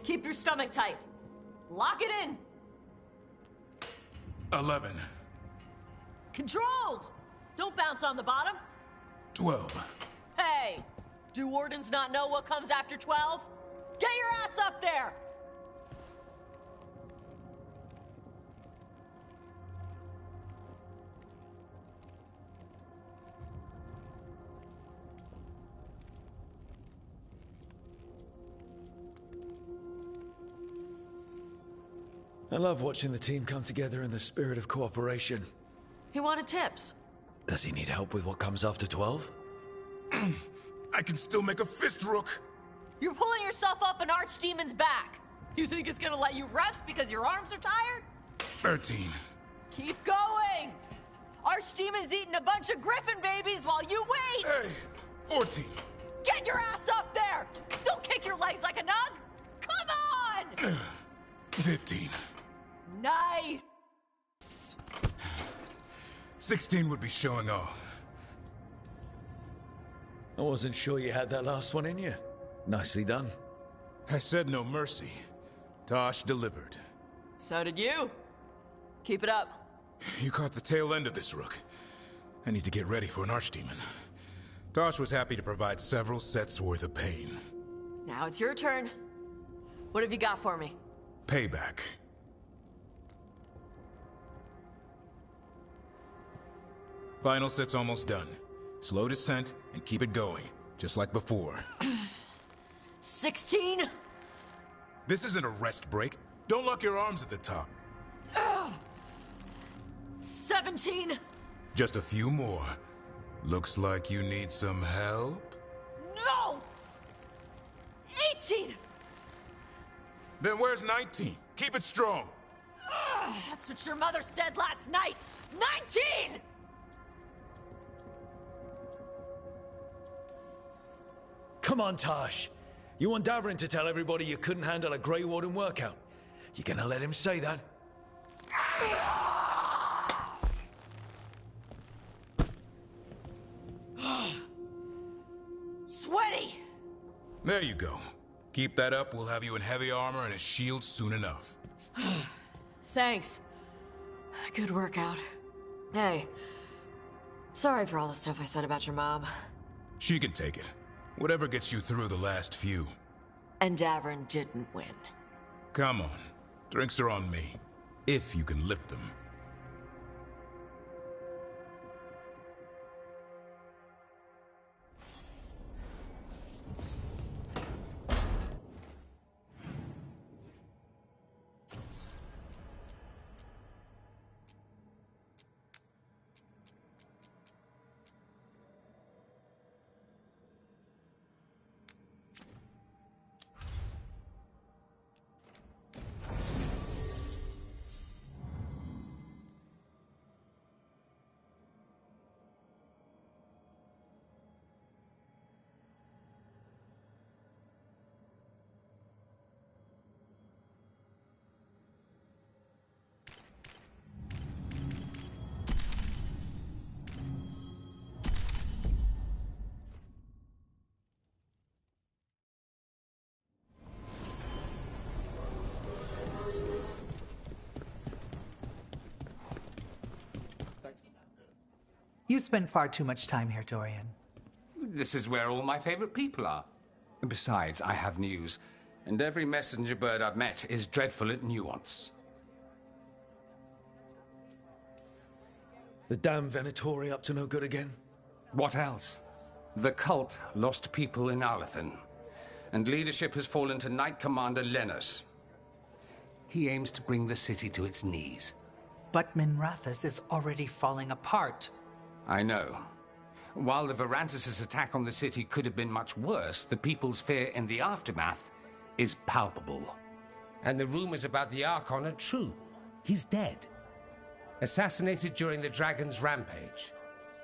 Keep your stomach tight. Lock it in. 11. Controlled! Don't bounce on the bottom. 12. Hey! Do wardens not know what comes after 12? Get your ass up there! I love watching the team come together in the spirit of cooperation. He wanted tips. Does he need help with what comes after 12? I can still make a fist rook. You're pulling yourself up an archdemon's back. You think it's gonna let you rest because your arms are tired? 13. Keep going! Archdemon's eating a bunch of griffin babies while you wait! Hey! 14. Get your ass up there! Don't kick your legs like a nug! Come on! 15. Nice! 16 would be showing off. I wasn't sure you had that last one in you. Nicely done. I said no mercy. Tosh delivered. So did you. Keep it up. You caught the tail end of this, Rook. I need to get ready for an archdemon. Tosh was happy to provide several sets worth of pain. Now it's your turn. What have you got for me? Payback. Final set's almost done. Slow descent and keep it going, just like before. 16? This isn't a rest break. Don't lock your arms at the top. 17? Just a few more. Looks like you need some help? No! 18! Then where's 19? Keep it strong. That's what your mother said last night! 19! Come on, Tosh. You want Davrin to tell everybody you couldn't handle a Grey Warden workout? You gonna let him say that? Sweaty! There you go. Keep that up, we'll have you in heavy armor and a shield soon enough. Thanks. Good workout. Hey, sorry for all the stuff I said about your mom. She can take it. Whatever gets you through the last few. And Davrin didn't win. Come on. Drinks are on me. If you can lift them. You spend far too much time here, Dorian. This is where all my favorite people are. Besides, I have news, and every messenger bird I've met is dreadful at nuance. The damn Venatori up to no good again? What else? The cult lost people in Arlathan, and leadership has fallen to Knight Commander Lenos. He aims to bring the city to its knees. But Minrathous is already falling apart. I know. While the Varantis' attack on the city could have been much worse, the people's fear in the aftermath is palpable. And the rumors about the Archon are true. He's dead. Assassinated during the Dragon's rampage.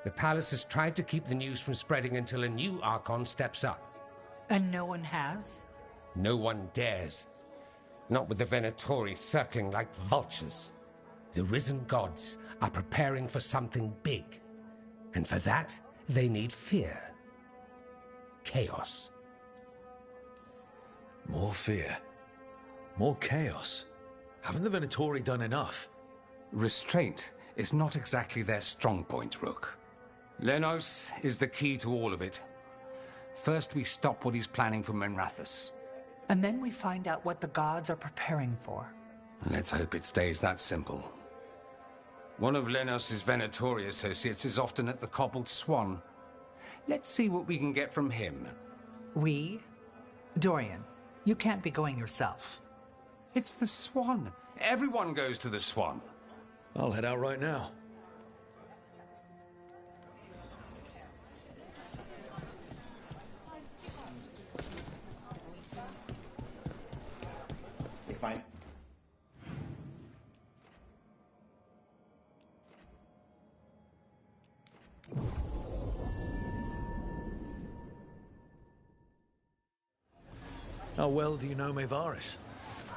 The palace has tried to keep the news from spreading until a new Archon steps up. And no one has? No one dares. Not with the Venatori circling like vultures. The risen gods are preparing for something big. And for that, they need fear. Chaos. More fear. More chaos. Haven't the Venatori done enough? Restraint is not exactly their strong point, Rook. Lenos is the key to all of it. First, we stop what he's planning for Minrathous. And then we find out what the gods are preparing for. Let's hope it stays that simple. One of Lenos' Venatori associates is often at the Cobbled Swan. Let's see what we can get from him. We? Dorian, you can't be going yourself. It's the Swan. Everyone goes to the Swan. I'll head out right now. If I... How well do you know Maevaris?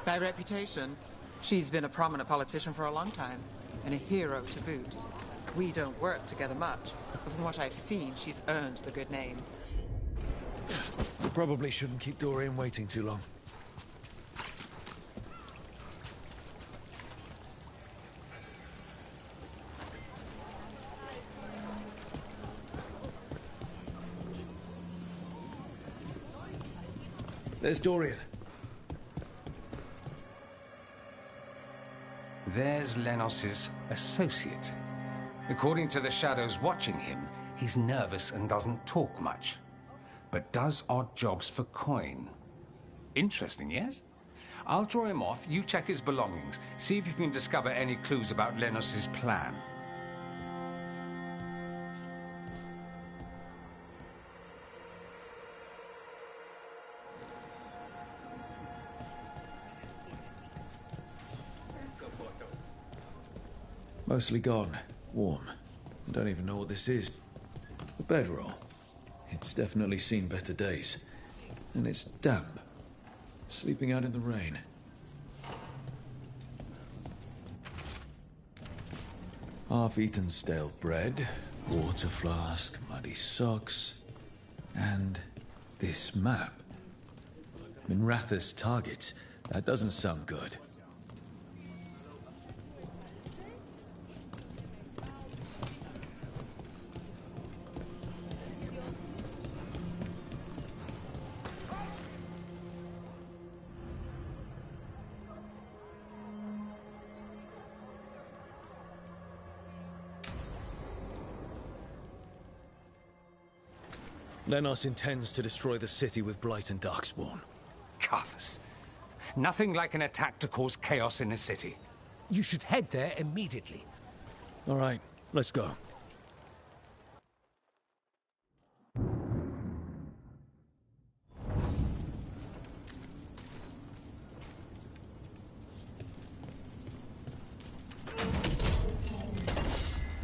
By reputation, she's been a prominent politician for a long time, and a hero to boot. We don't work together much, but from what I've seen, she's earned the good name. Probably shouldn't keep Dorian waiting too long. There's Dorian. There's Lenos' associate. According to the shadows watching him, he's nervous and doesn't talk much, but does odd jobs for coin. Interesting, yes? I'll draw him off, you check his belongings, see if you can discover any clues about Lenos' plan. Mostly gone. Warm. I don't even know what this is. A bedroll. It's definitely seen better days. And it's damp. Sleeping out in the rain. Half-eaten stale bread, water flask, muddy socks, and this map. Minrathous targets. That doesn't sound good. Lenos intends to destroy the city with Blight and Darkspawn. Carthus. Nothing like an attack to cause chaos in a city. You should head there immediately. All right, let's go.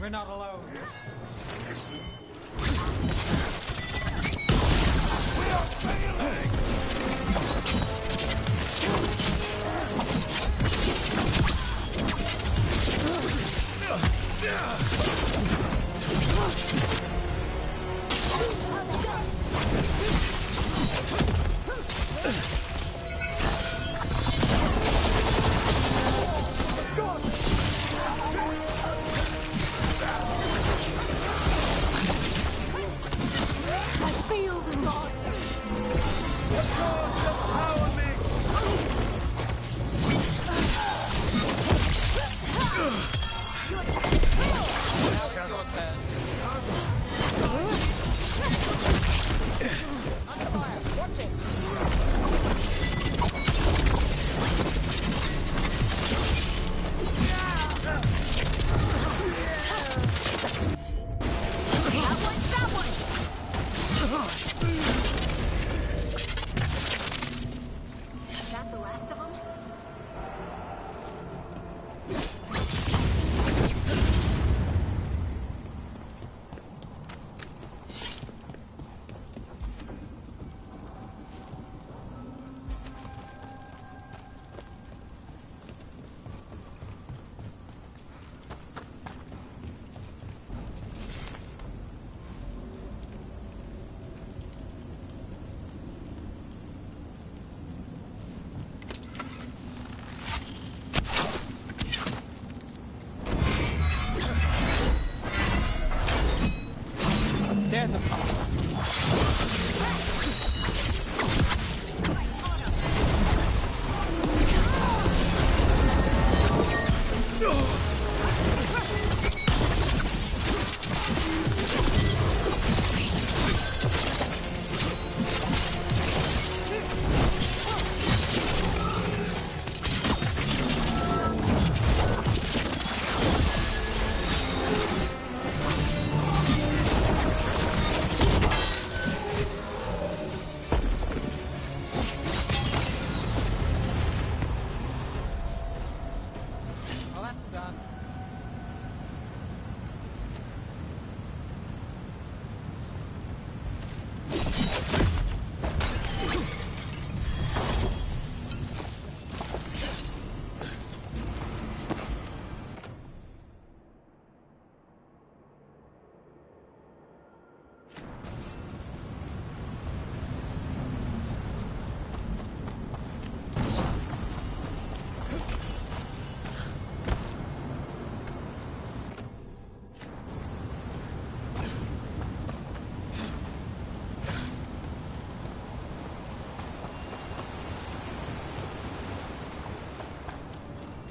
We're not alone.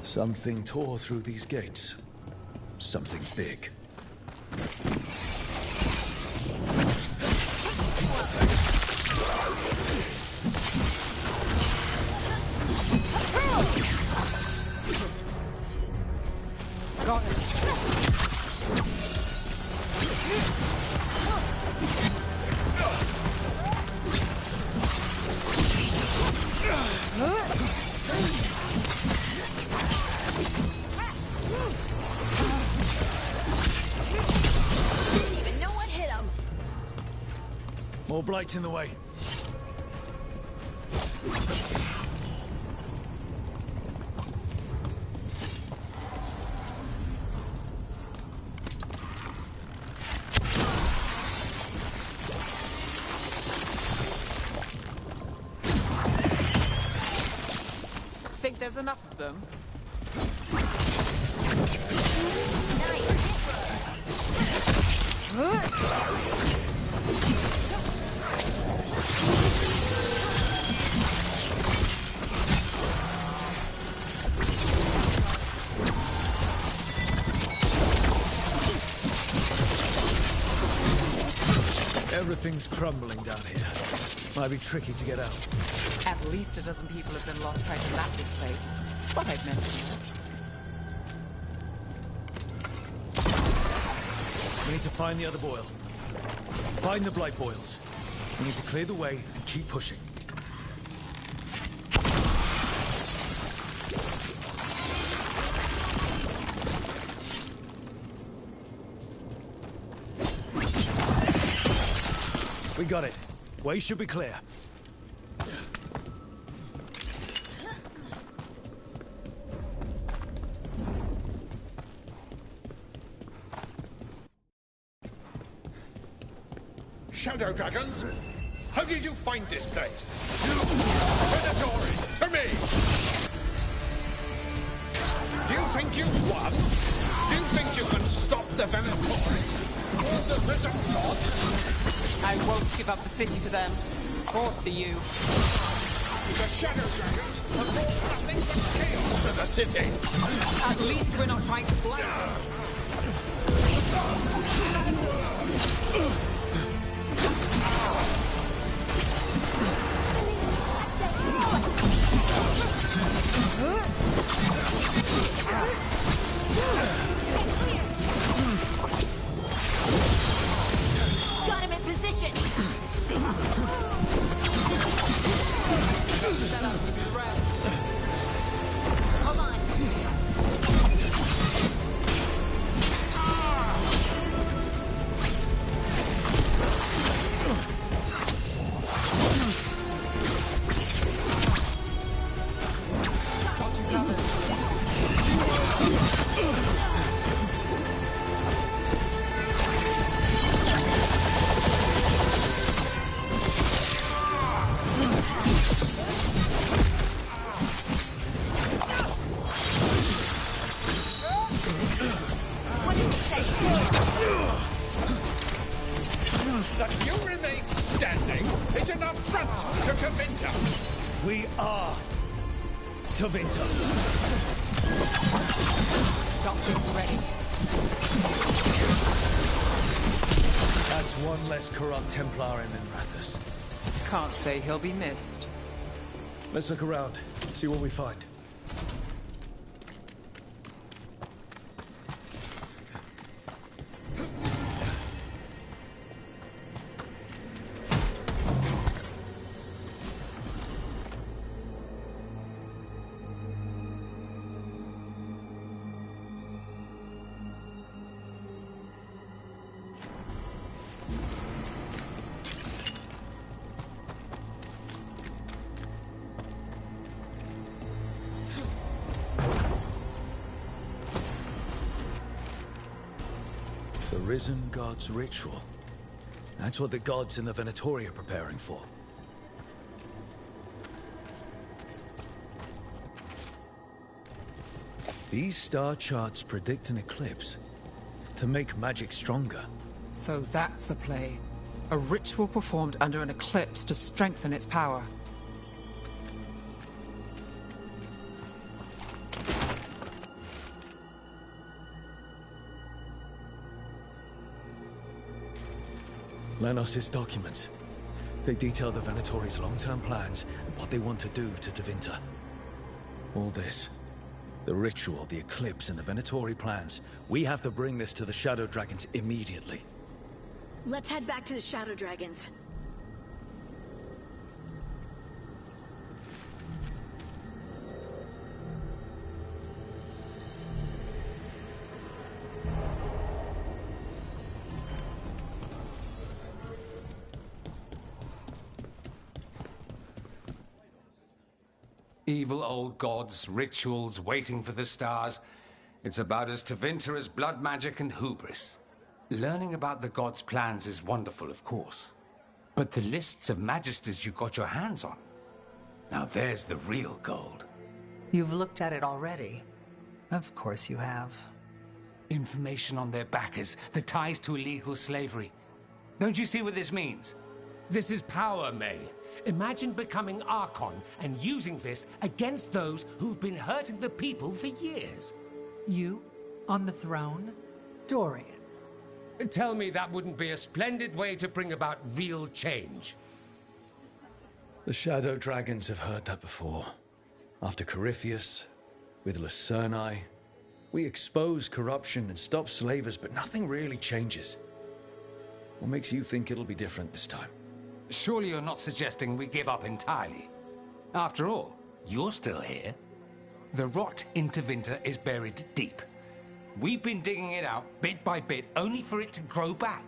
Something tore through these gates. Something big. Got it. Didn't even know what hit him. More blights in the way. Think there's enough of them? Everything's crumbling down here. Might be tricky to get out. At least a dozen people have been lost trying to map this place. But I've missed you. We need to find the other boil. Find the blight boils. We need to clear the way and keep pushing. We got it. Way should be clear. Shadow dragons? How did you find this place? Venatori, to me! Do you think you've won? Do you think you can stop the Venatori? Or the risen god? I won't give up the city to them. Or to you. The Shadow Dragons have brought nothing but chaos to the city. At least we're not trying to blight it. Got him in position. Shut up with your breath. Hold on. Got you covered. That you remain standing is an affront to Tevinter. We are Tevinter. Doctor's ready. That's one less corrupt Templar in Minrathous. Can't say he'll be missed. Let's look around, see what we find. The Risen God's ritual. That's what the gods in the Venatori are preparing for. These star charts predict an eclipse to make magic stronger. So that's the play. A ritual performed under an eclipse to strengthen its power. Manos' documents. They detail the Venatori's long-term plans and what they want to do to Tevinter. All this, the ritual, the eclipse, and the Venatori plans, we have to bring this to the Shadow Dragons immediately. Let's head back to the Shadow Dragons. Evil old gods, rituals, waiting for the stars. It's about as Tevinter as blood magic and hubris. Learning about the gods' plans is wonderful, of course. But the lists of magisters you got your hands on, now there's the real gold. You've looked at it already. Of course you have. Information on their backers, the ties to illegal slavery. Don't you see what this means? This is power, May. Imagine becoming Archon and using this against those who've been hurting the people for years. You? On the throne? Dorian. Tell me that wouldn't be a splendid way to bring about real change. The Shadow Dragons have heard that before. After Corypheus, with Lucerni, we expose corruption and stop slavers, but nothing really changes. What makes you think it'll be different this time? Surely you're not suggesting we give up entirely. After all, you're still here. The rot in Tevinter is buried deep. We've been digging it out bit by bit, only for it to grow back.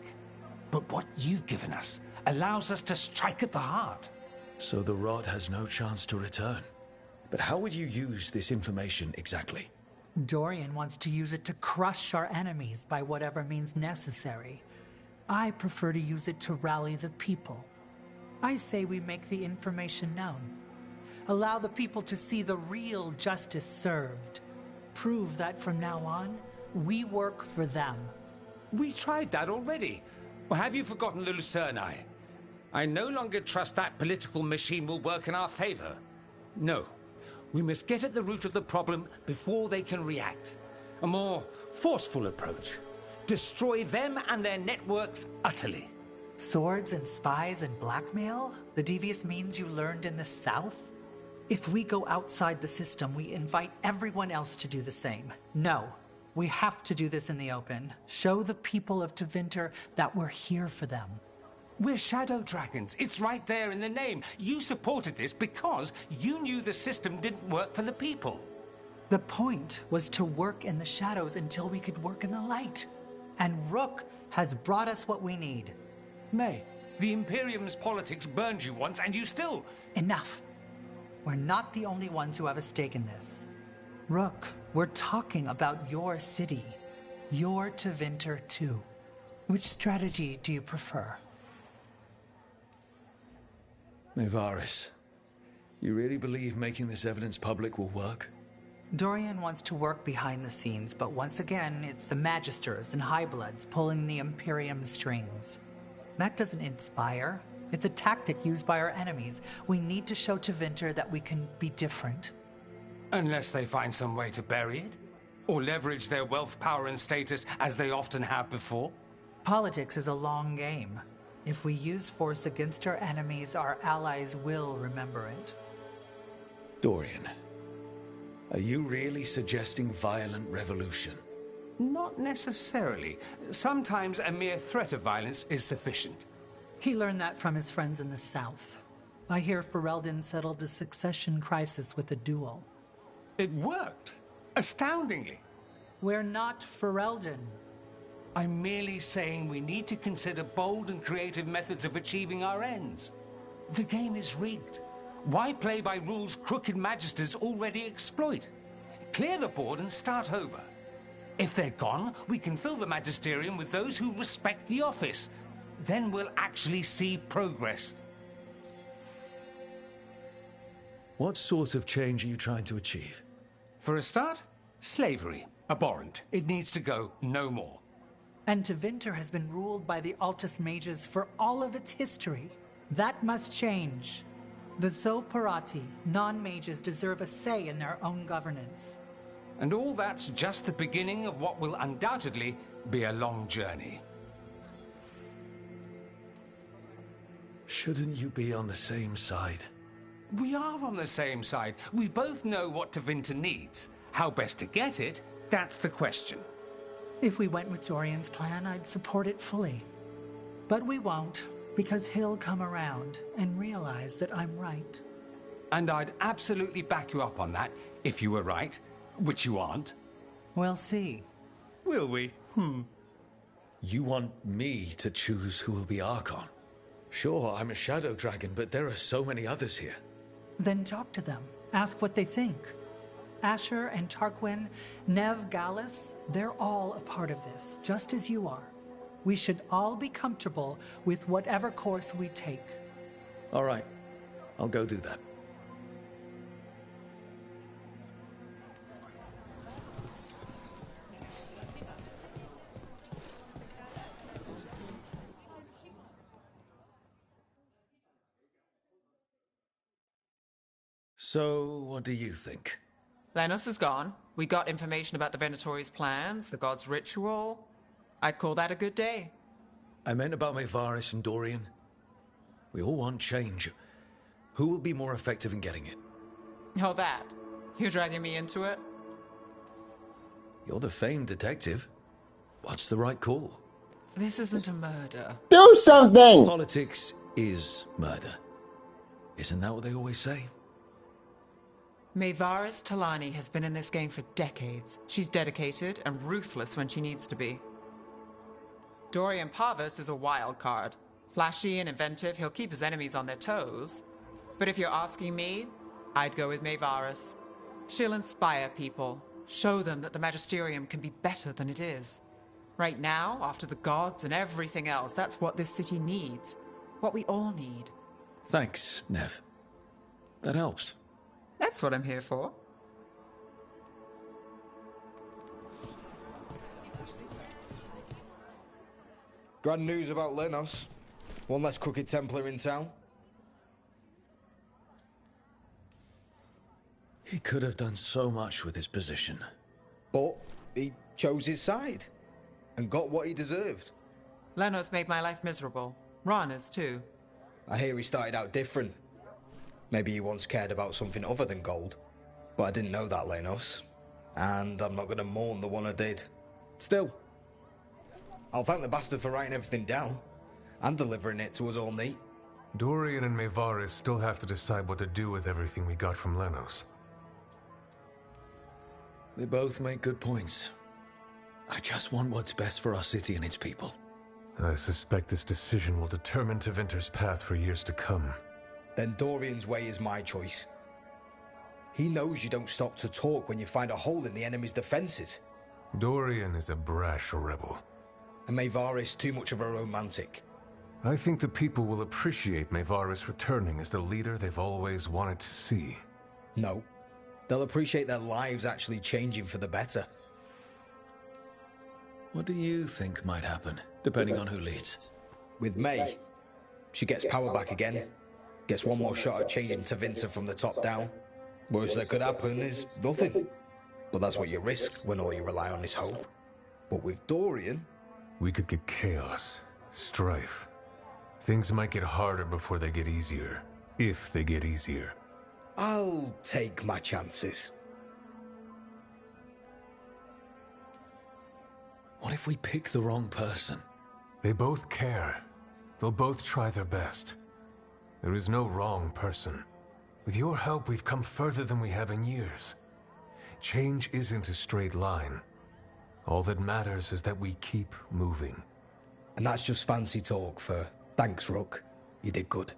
But what you've given us allows us to strike at the heart. So the rot has no chance to return. But how would you use this information exactly? Dorian wants to use it to crush our enemies by whatever means necessary. I prefer to use it to rally the people. I say we make the information known. Allow the people to see the real justice served. Prove that from now on, we work for them. We tried that already. Or have you forgotten the Lucerni? I no longer trust that political machine will work in our favor. No. We must get at the root of the problem before they can react. A more forceful approach. Destroy them and their networks utterly. Swords and spies and blackmail? The devious means you learned in the South? If we go outside the system, we invite everyone else to do the same. No, we have to do this in the open. Show the people of Tevinter that we're here for them. We're Shadow Dragons. It's right there in the name. You supported this because you knew the system didn't work for the people. The point was to work in the shadows until we could work in the light. And Rook has brought us what we need. May, the Imperium's politics burned you once and you still... Enough. We're not the only ones who have a stake in this. Rook, we're talking about your city. Your Tevinter too. Which strategy do you prefer? Nevaris, you really believe making this evidence public will work? Dorian wants to work behind the scenes, but once again, it's the Magisters and Highbloods pulling the Imperium's strings. That doesn't inspire. It's a tactic used by our enemies. We need to show Tevinter that we can be different. Unless they find some way to bury it? Or leverage their wealth, power, and status as they often have before? Politics is a long game. If we use force against our enemies, our allies will remember it. Dorian, are you really suggesting violent revolution? Not necessarily. Sometimes a mere threat of violence is sufficient. He learned that from his friends in the South. I hear Ferelden settled a succession crisis with a duel. It worked. Astoundingly. We're not Ferelden. I'm merely saying we need to consider bold and creative methods of achieving our ends. The game is rigged. Why play by rules crooked magisters already exploit? Clear the board and start over. If they're gone, we can fill the magisterium with those who respect the office. Then we'll actually see progress. What sort of change are you trying to achieve? For a start, slavery. Abhorrent. It needs to go no more. And Tevinter has been ruled by the Altus Mages for all of its history. That must change. The Zoparati, non-mages, deserve a say in their own governance. And all that's just the beginning of what will undoubtedly be a long journey. Shouldn't you be on the same side? We are on the same side. We both know what Tevinter needs. How best to get it, that's the question. If we went with Dorian's plan, I'd support it fully. But we won't, because he'll come around and realize that I'm right. And I'd absolutely back you up on that, if you were right, which you aren't. We'll see. Will we? You want me to choose who will be Archon? Sure, I'm a Shadow Dragon, but there are so many others here. Then talk to them. Ask what they think. Asher and Tarquin, Nev, Gallus, they're all a part of this, just as you are. We should all be comfortable with whatever course we take. All right, I'll go do that. So, what do you think? Lenos is gone. We got information about the Venatori's plans, the god's ritual. I'd call that a good day. I meant about Maevaris and Dorian. We all want change. Who will be more effective in getting it? Oh, that. You're dragging me into it? You're the famed detective. What's the right call? This isn't a murder. Do something! Politics is murder. Isn't that what they always say? Maevaris Talani has been in this game for decades. She's dedicated and ruthless when she needs to be. Dorian Parvis is a wild card. Flashy and inventive, he'll keep his enemies on their toes. But if you're asking me, I'd go with Maevaris. She'll inspire people, show them that the Magisterium can be better than it is. Right now, after the gods and everything else, that's what this city needs. What we all need. Thanks, Nev. That helps. That's what I'm here for. Grand news about Lenos. One less crooked Templar in town. He could have done so much with his position. But he chose his side. And got what he deserved. Lenos made my life miserable. Rana's too. I hear he started out different. Maybe he once cared about something other than gold. But I didn't know that, Lenos. And I'm not going to mourn the one I did. Still, I'll thank the bastard for writing everything down. And delivering it to us all neat. Dorian and Maevaris still have to decide what to do with everything we got from Lenos. They both make good points. I just want what's best for our city and its people. I suspect this decision will determine Tevinter's path for years to come. Then Dorian's way is my choice. He knows you don't stop to talk when you find a hole in the enemy's defenses. Dorian is a brash rebel. And Maevaris too much of a romantic. I think the people will appreciate Maevaris returning as the leader they've always wanted to see. No. They'll appreciate their lives actually changing for the better. What do you think might happen, depending on who leads? With May, she gets power back again. Gets one more shot at changing Tevinter from the top down. Worst that could happen is nothing. But that's what you risk when all you rely on is hope. But with Dorian... We could get chaos, strife. Things might get harder before they get easier. If they get easier. I'll take my chances. What if we pick the wrong person? They both care. They'll both try their best. There is no wrong person. With your help, we've come further than we have in years. Change isn't a straight line. All that matters is that we keep moving. And that's just fancy talk for, thanks, Rook. You did good.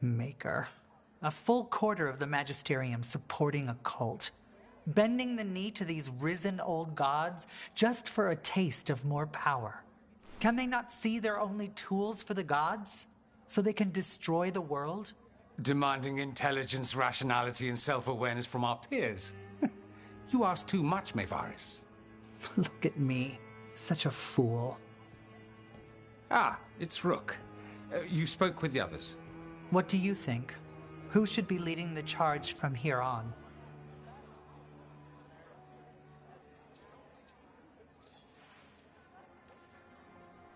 Maker. A full quarter of the Magisterium supporting a cult. Bending the knee to these risen old gods just for a taste of more power. Can they not see they're only tools for the gods? So they can destroy the world? Demanding intelligence, rationality, and self-awareness from our peers. You ask too much, Maevaris. Look at me. Such a fool. Ah, it's Rook. You spoke with the others. What do you think? Who should be leading the charge from here on?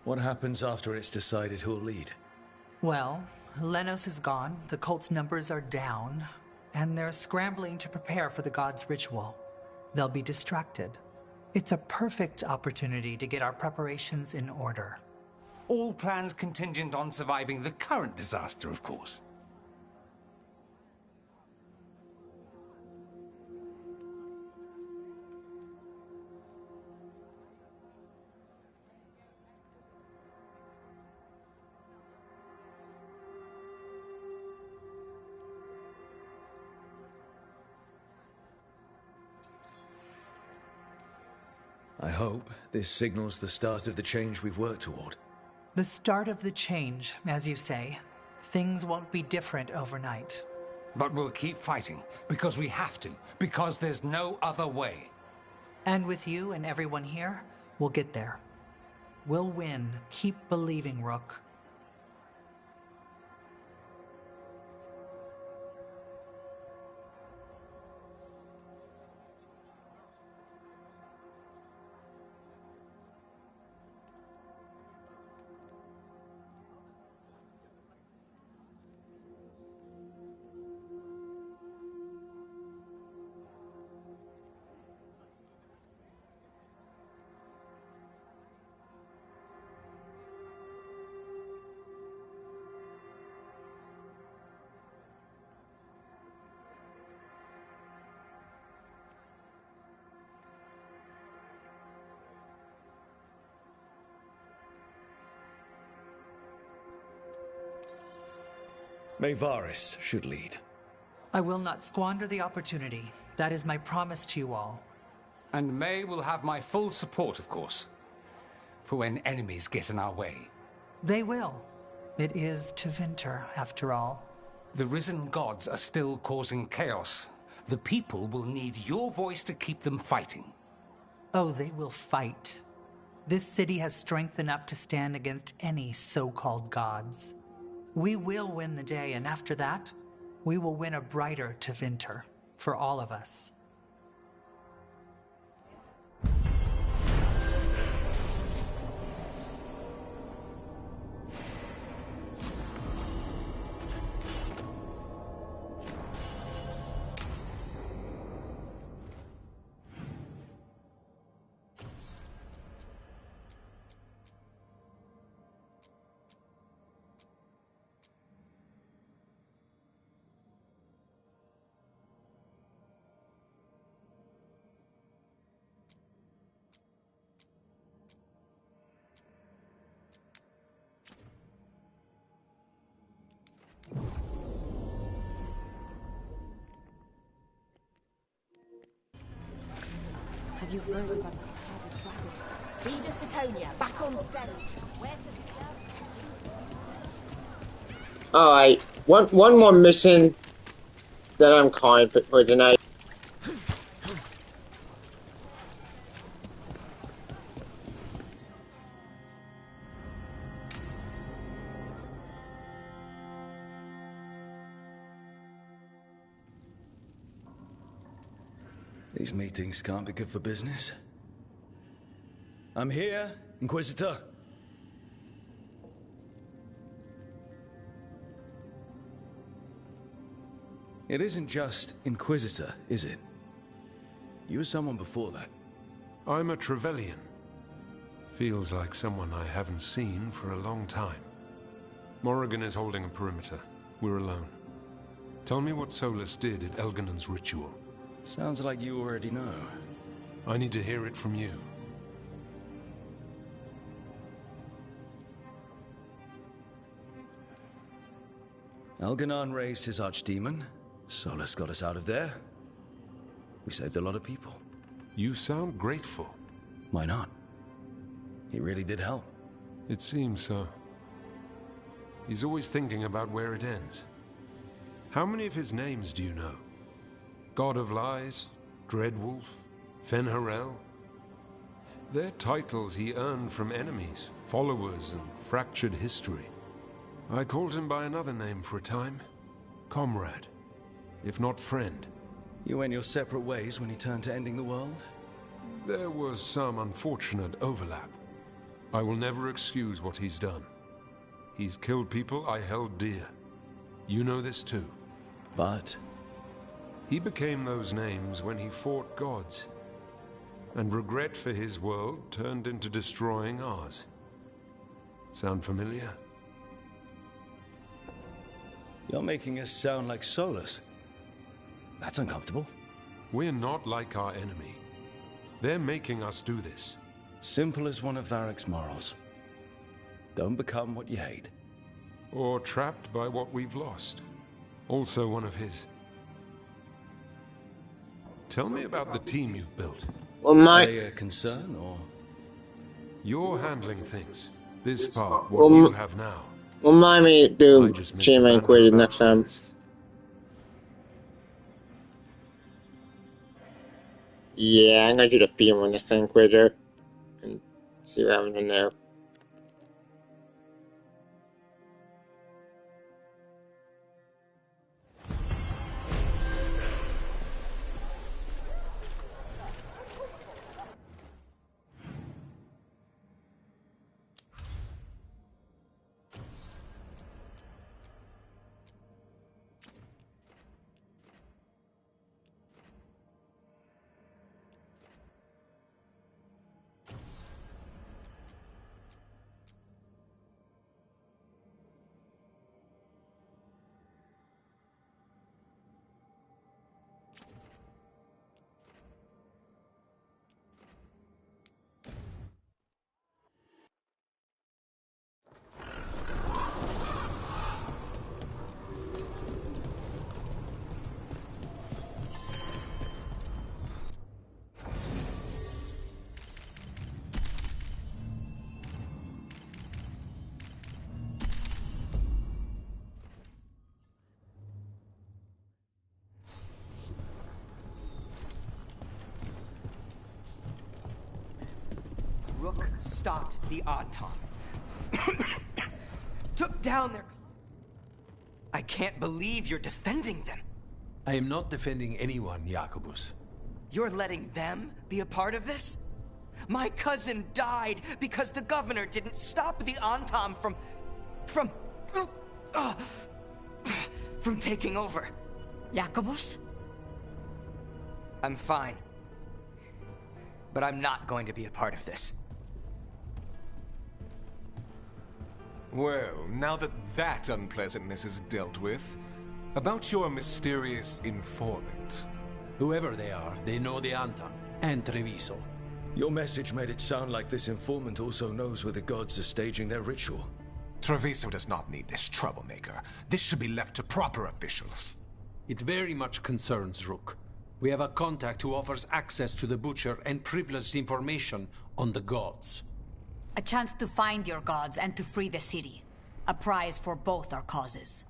What happens after it's decided who'll lead? Well, Lenos is gone, the cult's numbers are down, and they're scrambling to prepare for the god's ritual. They'll be distracted. It's a perfect opportunity to get our preparations in order. All plans contingent on surviving the current disaster, of course. I hope this signals the start of the change we've worked toward. The start of the change, as you say. Things won't be different overnight. But we'll keep fighting, because we have to, because there's no other way. And with you and everyone here, we'll get there. We'll win. Keep believing, Rook. May Varys should lead. I will not squander the opportunity. That is my promise to you all. And May will have my full support, of course, for when enemies get in our way. They will. It is Tevinter, after all. The risen gods are still causing chaos. The people will need your voice to keep them fighting. Oh, they will fight. This city has strength enough to stand against any so-called gods. We will win the day, and after that, we will win a brighter Tevinter for all of us. Have you heard about the Scarlet Dragon? Cedar Siconia, back on stage. Where to Alright, one more mission that I'm calling for tonight. These meetings can't be good for business. I'm here, Inquisitor. It isn't just Inquisitor, is it? You were someone before that. I'm a Trevelyan. Feels like someone I haven't seen for a long time. Morrigan is holding a perimeter. We're alone. Tell me what Solus did at Elginon's ritual. Sounds like you already know. I need to hear it from you. Elginon raised his archdemon. Solus got us out of there. We saved a lot of people. You sound grateful. Why not? He really did help. It seems so. He's always thinking about where it ends. How many of his names do you know? God of Lies, Dreadwolf, Fen'Harel. They're titles he earned from enemies, followers and fractured history. I called him by another name for a time. Comrade, if not friend. You went your separate ways when he turned to ending the world? There was some unfortunate overlap. I will never excuse what he's done. He's killed people I held dear. You know this too. But? He became those names when he fought gods. And regret for his world turned into destroying ours. Sound familiar? You're making us sound like Solus. That's uncomfortable. We're not like our enemy. They're making us do this. Simple as one of Varric's morals. Don't become what you hate. Or trapped by what we've lost. Also one of his. Tell me about the team you've built. Well, Are they a concern, or...? You're handling things. This part, what you have now. Remind me to do Chainman Inquisitor next time. Yeah, I'm gonna do the film on this Inquisitor and see what happens in there. Rook stopped the Auton. Took down their... I can't believe you're defending them. I am not defending anyone, Jacobus. You're letting them be a part of this? My cousin died because the governor didn't stop the Antam from taking over. Jacobus? I'm fine. But I'm not going to be a part of this. Well, now that that unpleasantness is dealt with, about your mysterious informant. Whoever they are, they know the Antam and Treviso. Your message made it sound like this informant also knows where the gods are staging their ritual. Treviso does not need this troublemaker. This should be left to proper officials. It very much concerns Rook. We have a contact who offers access to the Butcher and privileged information on the gods. A chance to find your gods and to free the city. A prize for both our causes.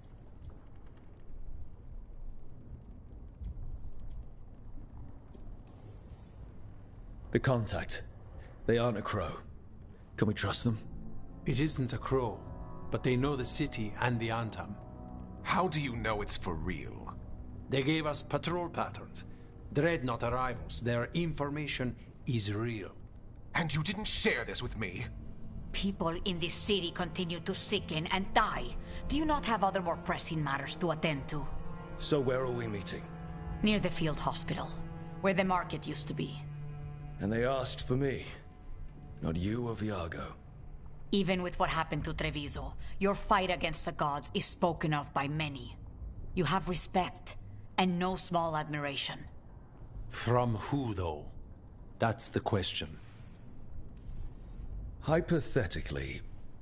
The contact. They aren't a crow. Can we trust them? It isn't a crow, but they know the city and the Antam. How do you know it's for real? They gave us patrol patterns. Dreadnought arrivals. Their information is real. And you didn't share this with me? People in this city continue to sicken and die. Do you not have other more pressing matters to attend to? So where are we meeting? Near the field hospital, where the market used to be. And they asked for me. Not you or Viago. Even with what happened to Treviso, your fight against the gods is spoken of by many. You have respect, and no small admiration. From who, though? That's the question. Hypothetically,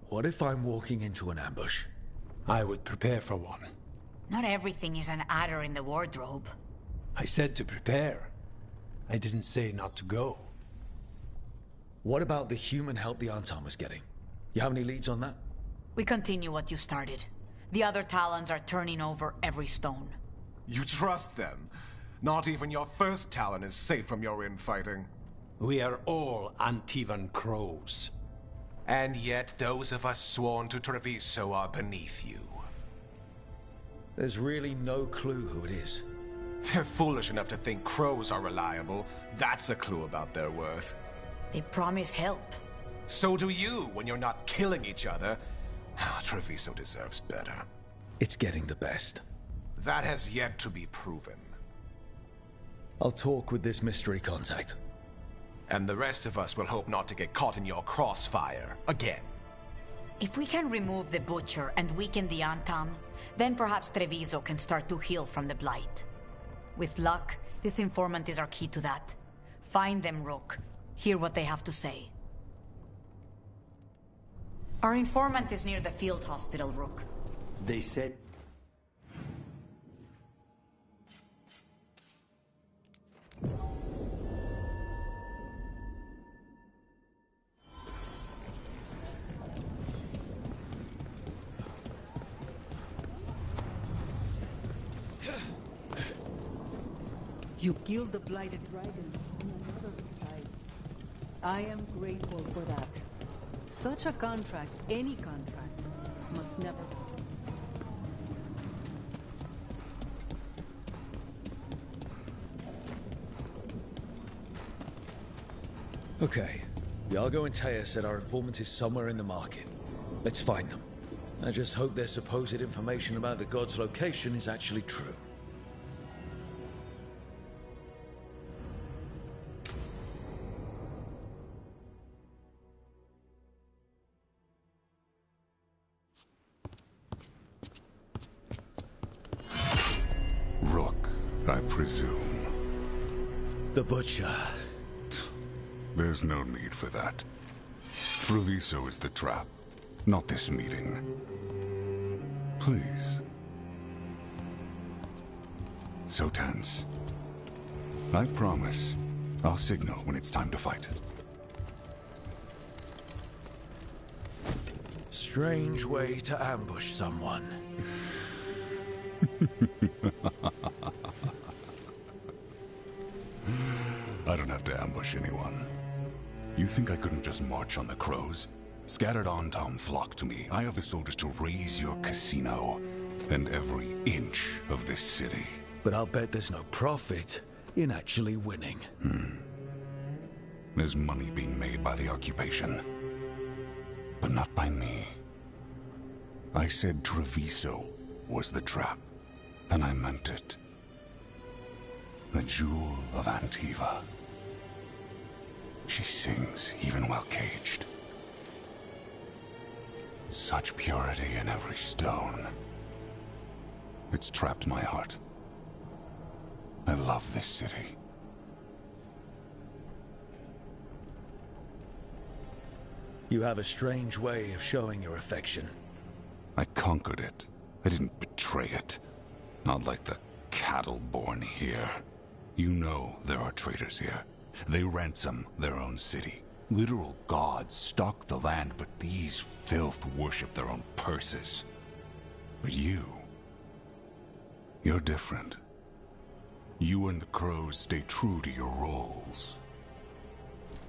what if I'm walking into an ambush? I would prepare for one. Not everything is an adder in the wardrobe. I said to prepare. I didn't say not to go. What about the human help the Antam was getting? You have any leads on that? We continue what you started. The other Talons are turning over every stone. You trust them? Not even your first Talon is safe from your infighting. We are all Antivan crows. And yet those of us sworn to Treviso are beneath you. There's really no clue who it is. They're foolish enough to think crows are reliable. That's a clue about their worth. They promise help. So do you when you're not killing each other. Treviso deserves better. It's getting the best. That has yet to be proven. I'll talk with this mystery contact. And the rest of us will hope not to get caught in your crossfire again. If we can remove the Butcher and weaken the Antam, then perhaps Treviso can start to heal from the Blight. With luck, this informant is our key to that. Find them, Rook. Hear what they have to say. Our informant is near the field hospital, Rook. They said... You killed the blighted dragon on another side. I am grateful for that. Such a contract, any contract, must never... Okay. Iago and Taya said our informant is somewhere in the market. Let's find them. I just hope their supposed information about the god's location is actually true. Rook, I presume. The Butcher. There's no need for that. Treviso is the trap, not this meeting. Please. So tense. I promise, I'll signal when it's time to fight. Strange way to ambush someone. I don't have to ambush anyone. You think I couldn't just march on the crows? Scattered on town flock to me. I have the soldiers to raise your casino and every inch of this city. But I'll bet there's no profit in actually winning. There's money being made by the occupation, but not by me. I said Treviso was the trap, and I meant it. The Jewel of Antiva. She sings even while caged. Such purity in every stone. It's trapped my heart. I love this city. You have a strange way of showing your affection. I conquered it. I didn't betray it. Not like the cattle born here. You know there are traitors here. They ransom their own city. Literal gods stalk the land, but these filth worship their own purses. But you're different. You and the crows stay true to your roles.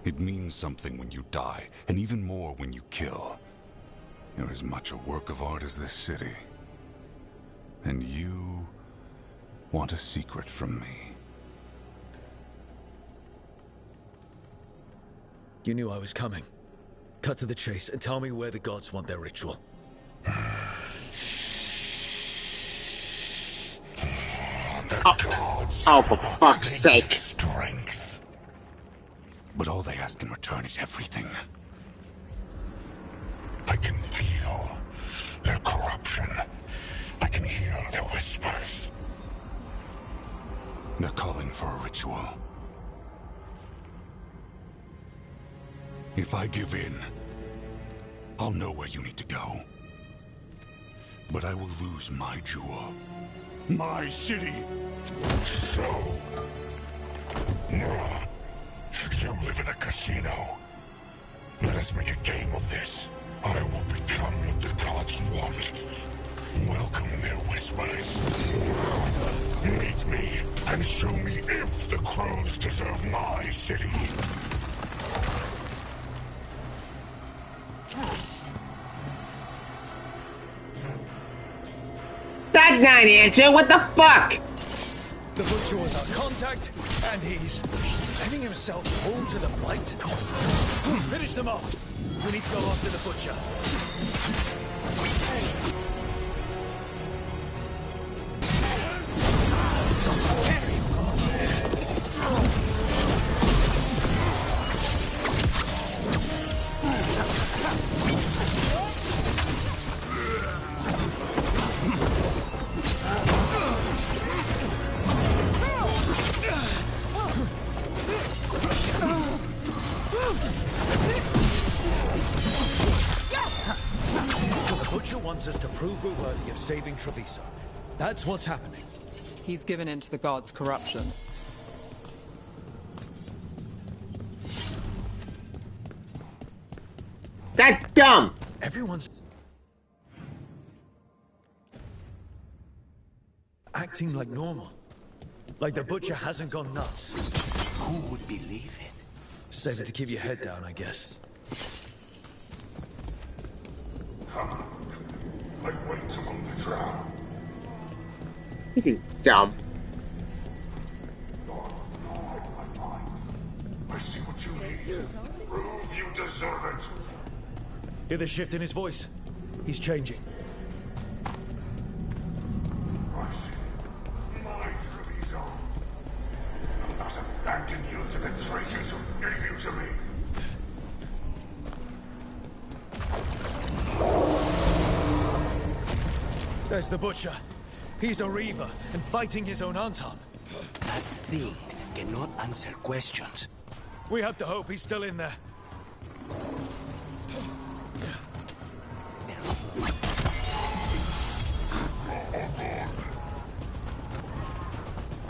It means something when you die, and even more when you kill. You're as much a work of art as this city. And you want a secret from me. You knew I was coming. Cut to the chase and tell me where the gods want their ritual. Oh, for fuck's sake. Strength. But all they ask in return is everything. I can feel their corruption. I can hear their whispers. They're calling for a ritual. If I give in, I'll know where you need to go. But I will lose my jewel. My city! So... you live in a casino. Let us make a game of this. I will become what the gods want. Welcome their whispers. Meet me and show me if the crows deserve my city. That's not an answer. What the fuck? The Butcher was our contact, and he's letting himself hold to the Blight. Finish them off. We need to go after the Butcher. Wants us to prove we're worthy of saving Treviso. That's what's happening. He's given in to the gods' corruption. That's dumb. Everyone's acting like normal. Like the Butcher hasn't gone nuts. Who would believe it? Save it to keep your head down, I guess. I wait among the drow. This is dumb. I see what you need. Prove you deserve it. Hear the shift in his voice? He's changing. I see. My Treviso. I'm not abandoning you to the traitors who gave you to me. There's the Butcher. He's a Reaver and fighting his own Anton. That thing cannot answer questions. We have to hope he's still in there.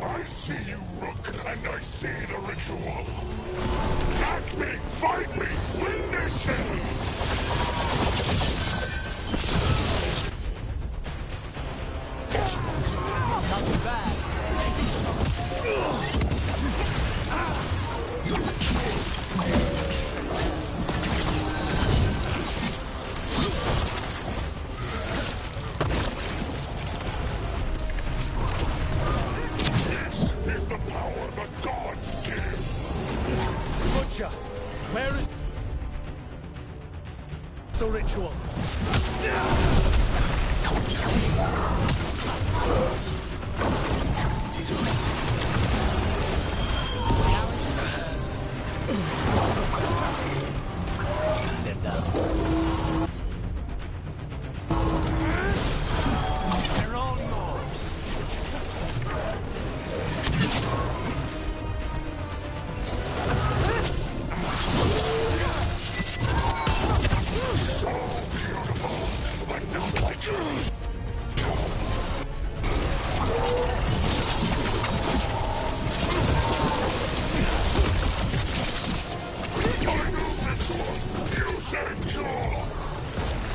I see you, Rook, and I see the ritual. Catch me, fight me, win this thing! Not bad. This is the power the gods give. Butcher, where is the ritual?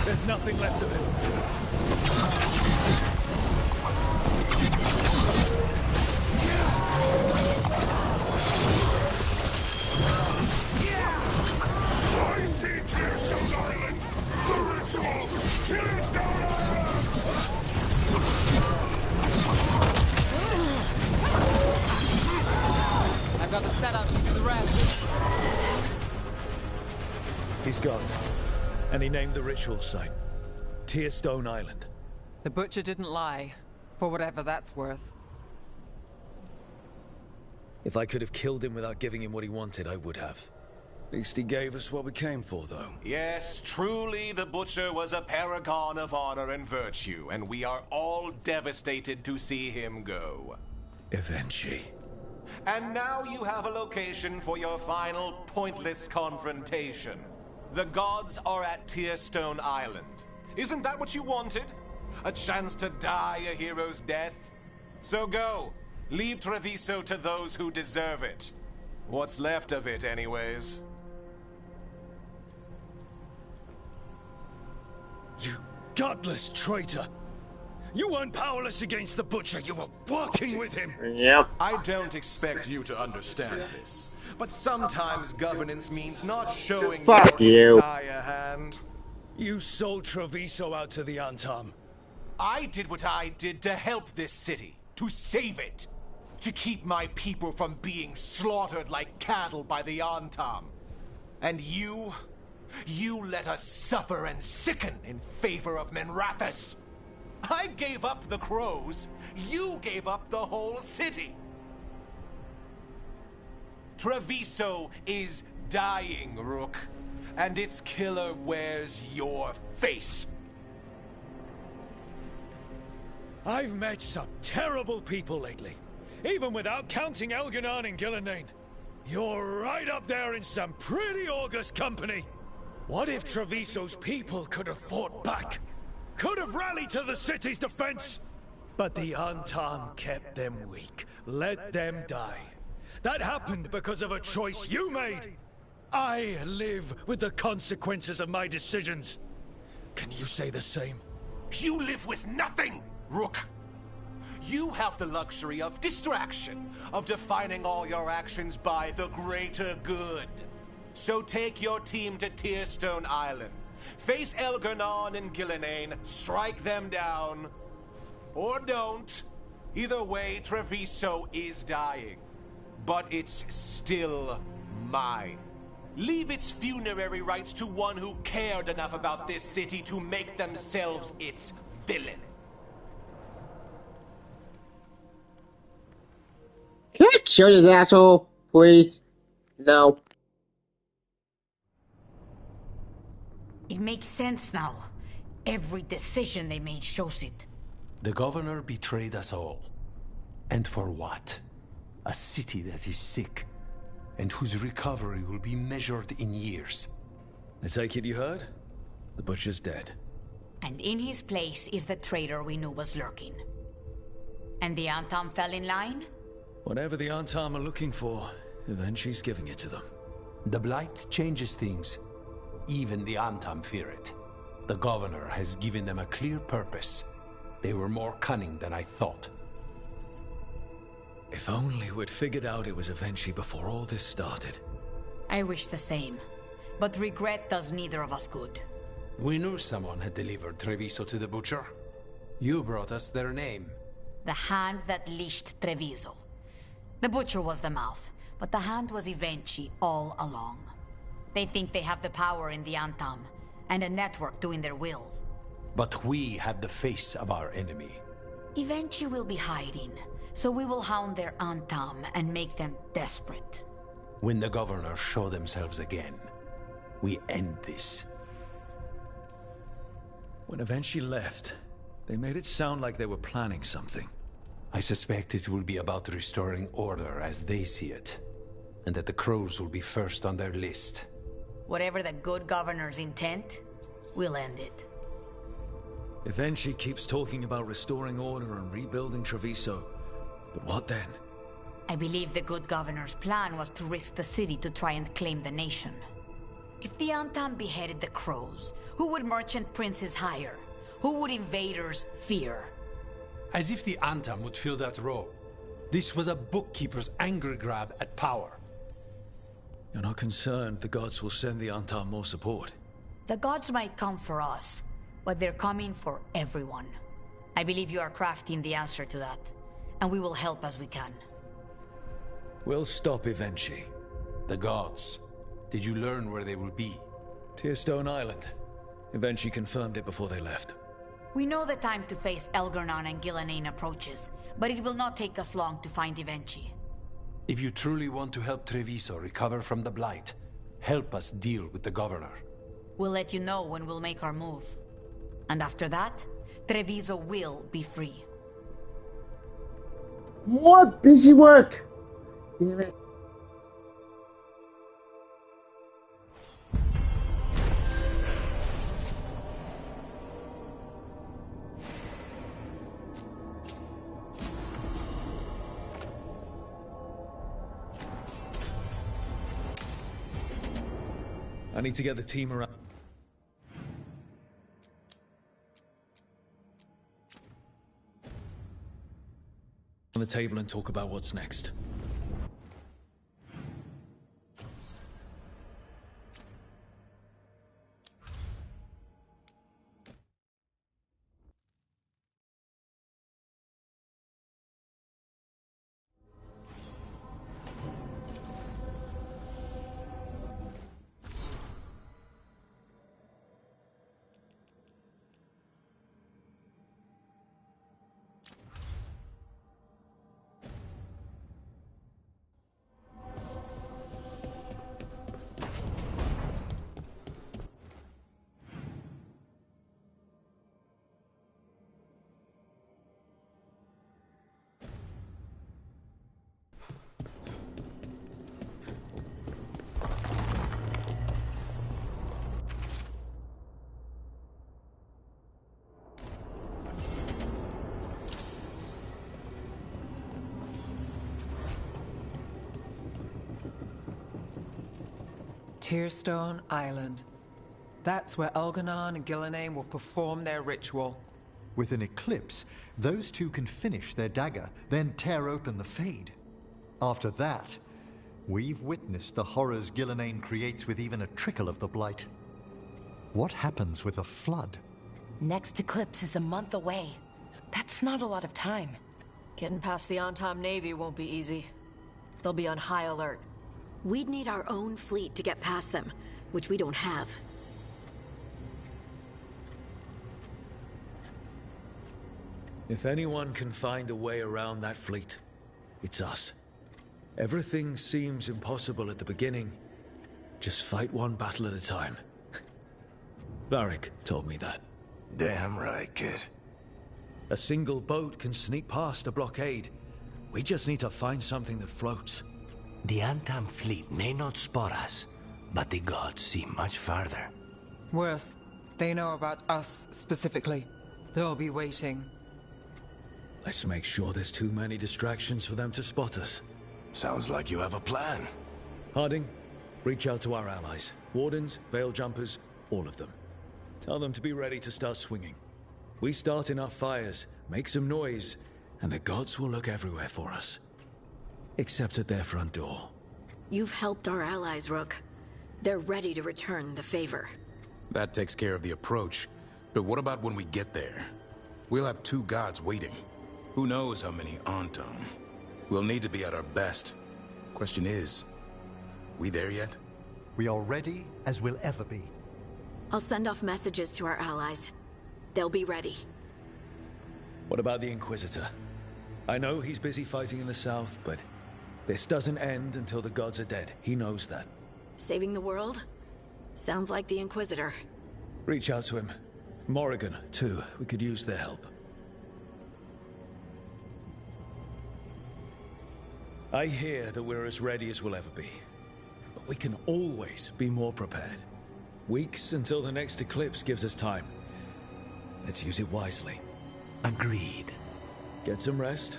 There's nothing left of him. I see Tearstone Island! The ritual! Tearstone Island! I've got the setup to do the rest. He's gone. And he named the ritual site. Tearstone Island. The Butcher didn't lie, for whatever that's worth. If I could have killed him without giving him what he wanted, I would have. At least he gave us what we came for, though. Yes, truly the Butcher was a paragon of honor and virtue, and we are all devastated to see him go. Eventually. And now you have a location for your final pointless confrontation. The gods are at Tearstone Island. Isn't that what you wanted? A chance to die a hero's death? So go. Leave Treviso to those who deserve it. What's left of it, anyways. You godless traitor! You weren't powerless against the Butcher, you were working with him! Yep. I don't expect you to understand this, but sometimes governance means not showing Fuck your you. entire hand. You sold Treviso out to the Antam. I did what I did to help this city, to save it, to keep my people from being slaughtered like cattle by the Antam. And you let us suffer and sicken in favor of Menrathis. I gave up the crows, you gave up the whole city. Treviso is dying, Rook, and its killer wears your face. I've met some terrible people lately, even without counting Elganon and Gillenane. You're right up there in some pretty august company. What if Treviso's people could have fought back? Could have rallied to the city's defense? But the Antam kept them weak, let them die. That happened because of a choice you made. I live with the consequences of my decisions. Can you say the same? You live with nothing, Rook. You have the luxury of distraction, of defining all your actions by the greater good. So take your team to Tearstone Island. Face Elganon and Gillenane, strike them down. Or don't. Either way, Treviso is dying. But it's still mine. Leave its funerary rites to one who cared enough about this city to make themselves its villain. Can I kill this asshole, please? No. It makes sense now. Every decision they made shows it. The governor betrayed us all. And for what? A city that is sick, and whose recovery will be measured in years. I take it you heard? The butcher's dead. And in his place is the traitor we knew was lurking. And the Antam fell in line? Whatever the Antam are looking for, Eventually's giving it to them. The Blight changes things. Even the Antam fear it. The governor has given them a clear purpose. They were more cunning than I thought. If only we'd figured out it was Eventually before all this started. I wish the same. But regret does neither of us good. We knew someone had delivered Treviso to the butcher. You brought us their name. The hand that leashed Treviso. The butcher was the mouth, but the hand was Evenchi all along. They think they have the power in the Antam, and a network doing their will. But we have the face of our enemy. Evenchi will be hiding, so we will hound their Antam and make them desperate. When the governors show themselves again, we end this. When Eventually left, they made it sound like they were planning something. I suspect it will be about restoring order as they see it, and that the crows will be first on their list. Whatever the good governor's intent, we'll end it. Eventually keeps talking about restoring order and rebuilding Treviso. But what then? I believe the good governor's plan was to risk the city to try and claim the nation. If the Antam beheaded the crows, who would merchant princes hire? Who would invaders fear? As if the Antam would fill that role. This was a bookkeeper's angry grab at power. You're not concerned the gods will send the Antam more support? The gods might come for us, but they're coming for everyone. I believe you are crafting the answer to that, and we will help as we can. We'll stop Eventually. The gods. Did you learn where they will be? Tearstone Island. Eventually confirmed it before they left. We know the time to face Elgarnon and Gillenane approaches, but it will not take us long to find Evenchi. If you truly want to help Treviso recover from the Blight, help us deal with the governor. We'll let you know when we'll make our move. And after that, Treviso will be free. More busy work! Damn it. I need to get the team around. On the table and talk about what's next. Tearstone Island. That's where Elganon and Gillenane will perform their ritual. With an eclipse, those two can finish their dagger, then tear open the Fade. After that, we've witnessed the horrors Gillenane creates with even a trickle of the Blight. What happens with a flood? Next eclipse is a month away. That's not a lot of time. Getting past the Antom Navy won't be easy. They'll be on high alert. We'd need our own fleet to get past them, which we don't have. If anyone can find a way around that fleet, it's us. Everything seems impossible at the beginning. Just fight one battle at a time. Varric told me that. Damn right, kid. A single boat can sneak past a blockade. We just need to find something that floats. The Antam fleet may not spot us, but the gods see much farther. Worse, they know about us specifically. They'll be waiting. Let's make sure there's too many distractions for them to spot us. Sounds like you have a plan. Harding, reach out to our allies. Wardens, Veil Jumpers, all of them. Tell them to be ready to start swinging. We start enough fires, make some noise, and the gods will look everywhere for us. Except at their front door. You've helped our allies, Rook. They're ready to return the favor. That takes care of the approach. But what about when we get there? We'll have two gods waiting. Who knows how many Anton? We'll need to be at our best. Question is, we there yet? We are ready as we'll ever be. I'll send off messages to our allies. They'll be ready. What about the Inquisitor? I know he's busy fighting in the south, but this doesn't end until the gods are dead. He knows that. Saving the world? Sounds like the Inquisitor. Reach out to him. Morrigan, too. We could use their help. I hear that we're as ready as we'll ever be. But we can always be more prepared. Weeks until the next eclipse gives us time. Let's use it wisely. Agreed. Get some rest,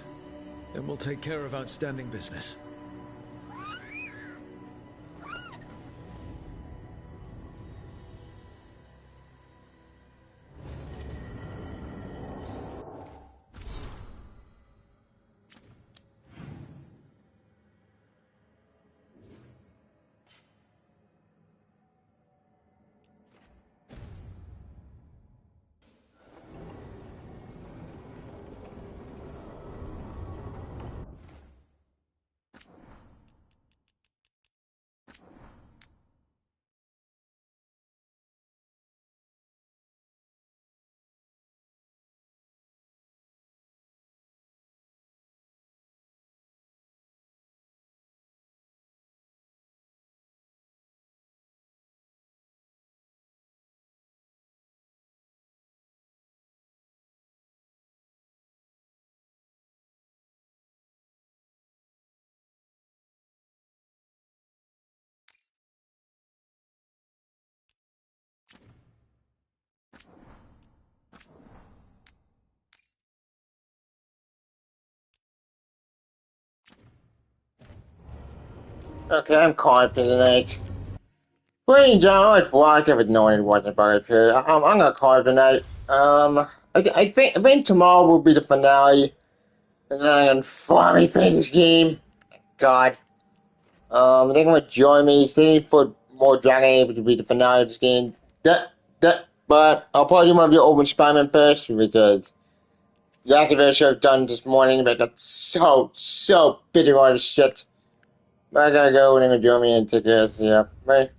then we'll take care of outstanding business. Okay, I'm calling for the night. Ladies and gentlemen, I'd block if knowing it wasn't about it here. I'm gonna call it the night. I think tomorrow will be the finale. And then I'm gonna finally finish this game. God. I think I'm gonna join me, sitting for more Dragon Age to be the finale of this game. But I'll probably do my video open Spider-Man first because that's the video should have done this morning, but I got so bitter on this shit. But I gotta go and then join me and take care of this. Yeah, right?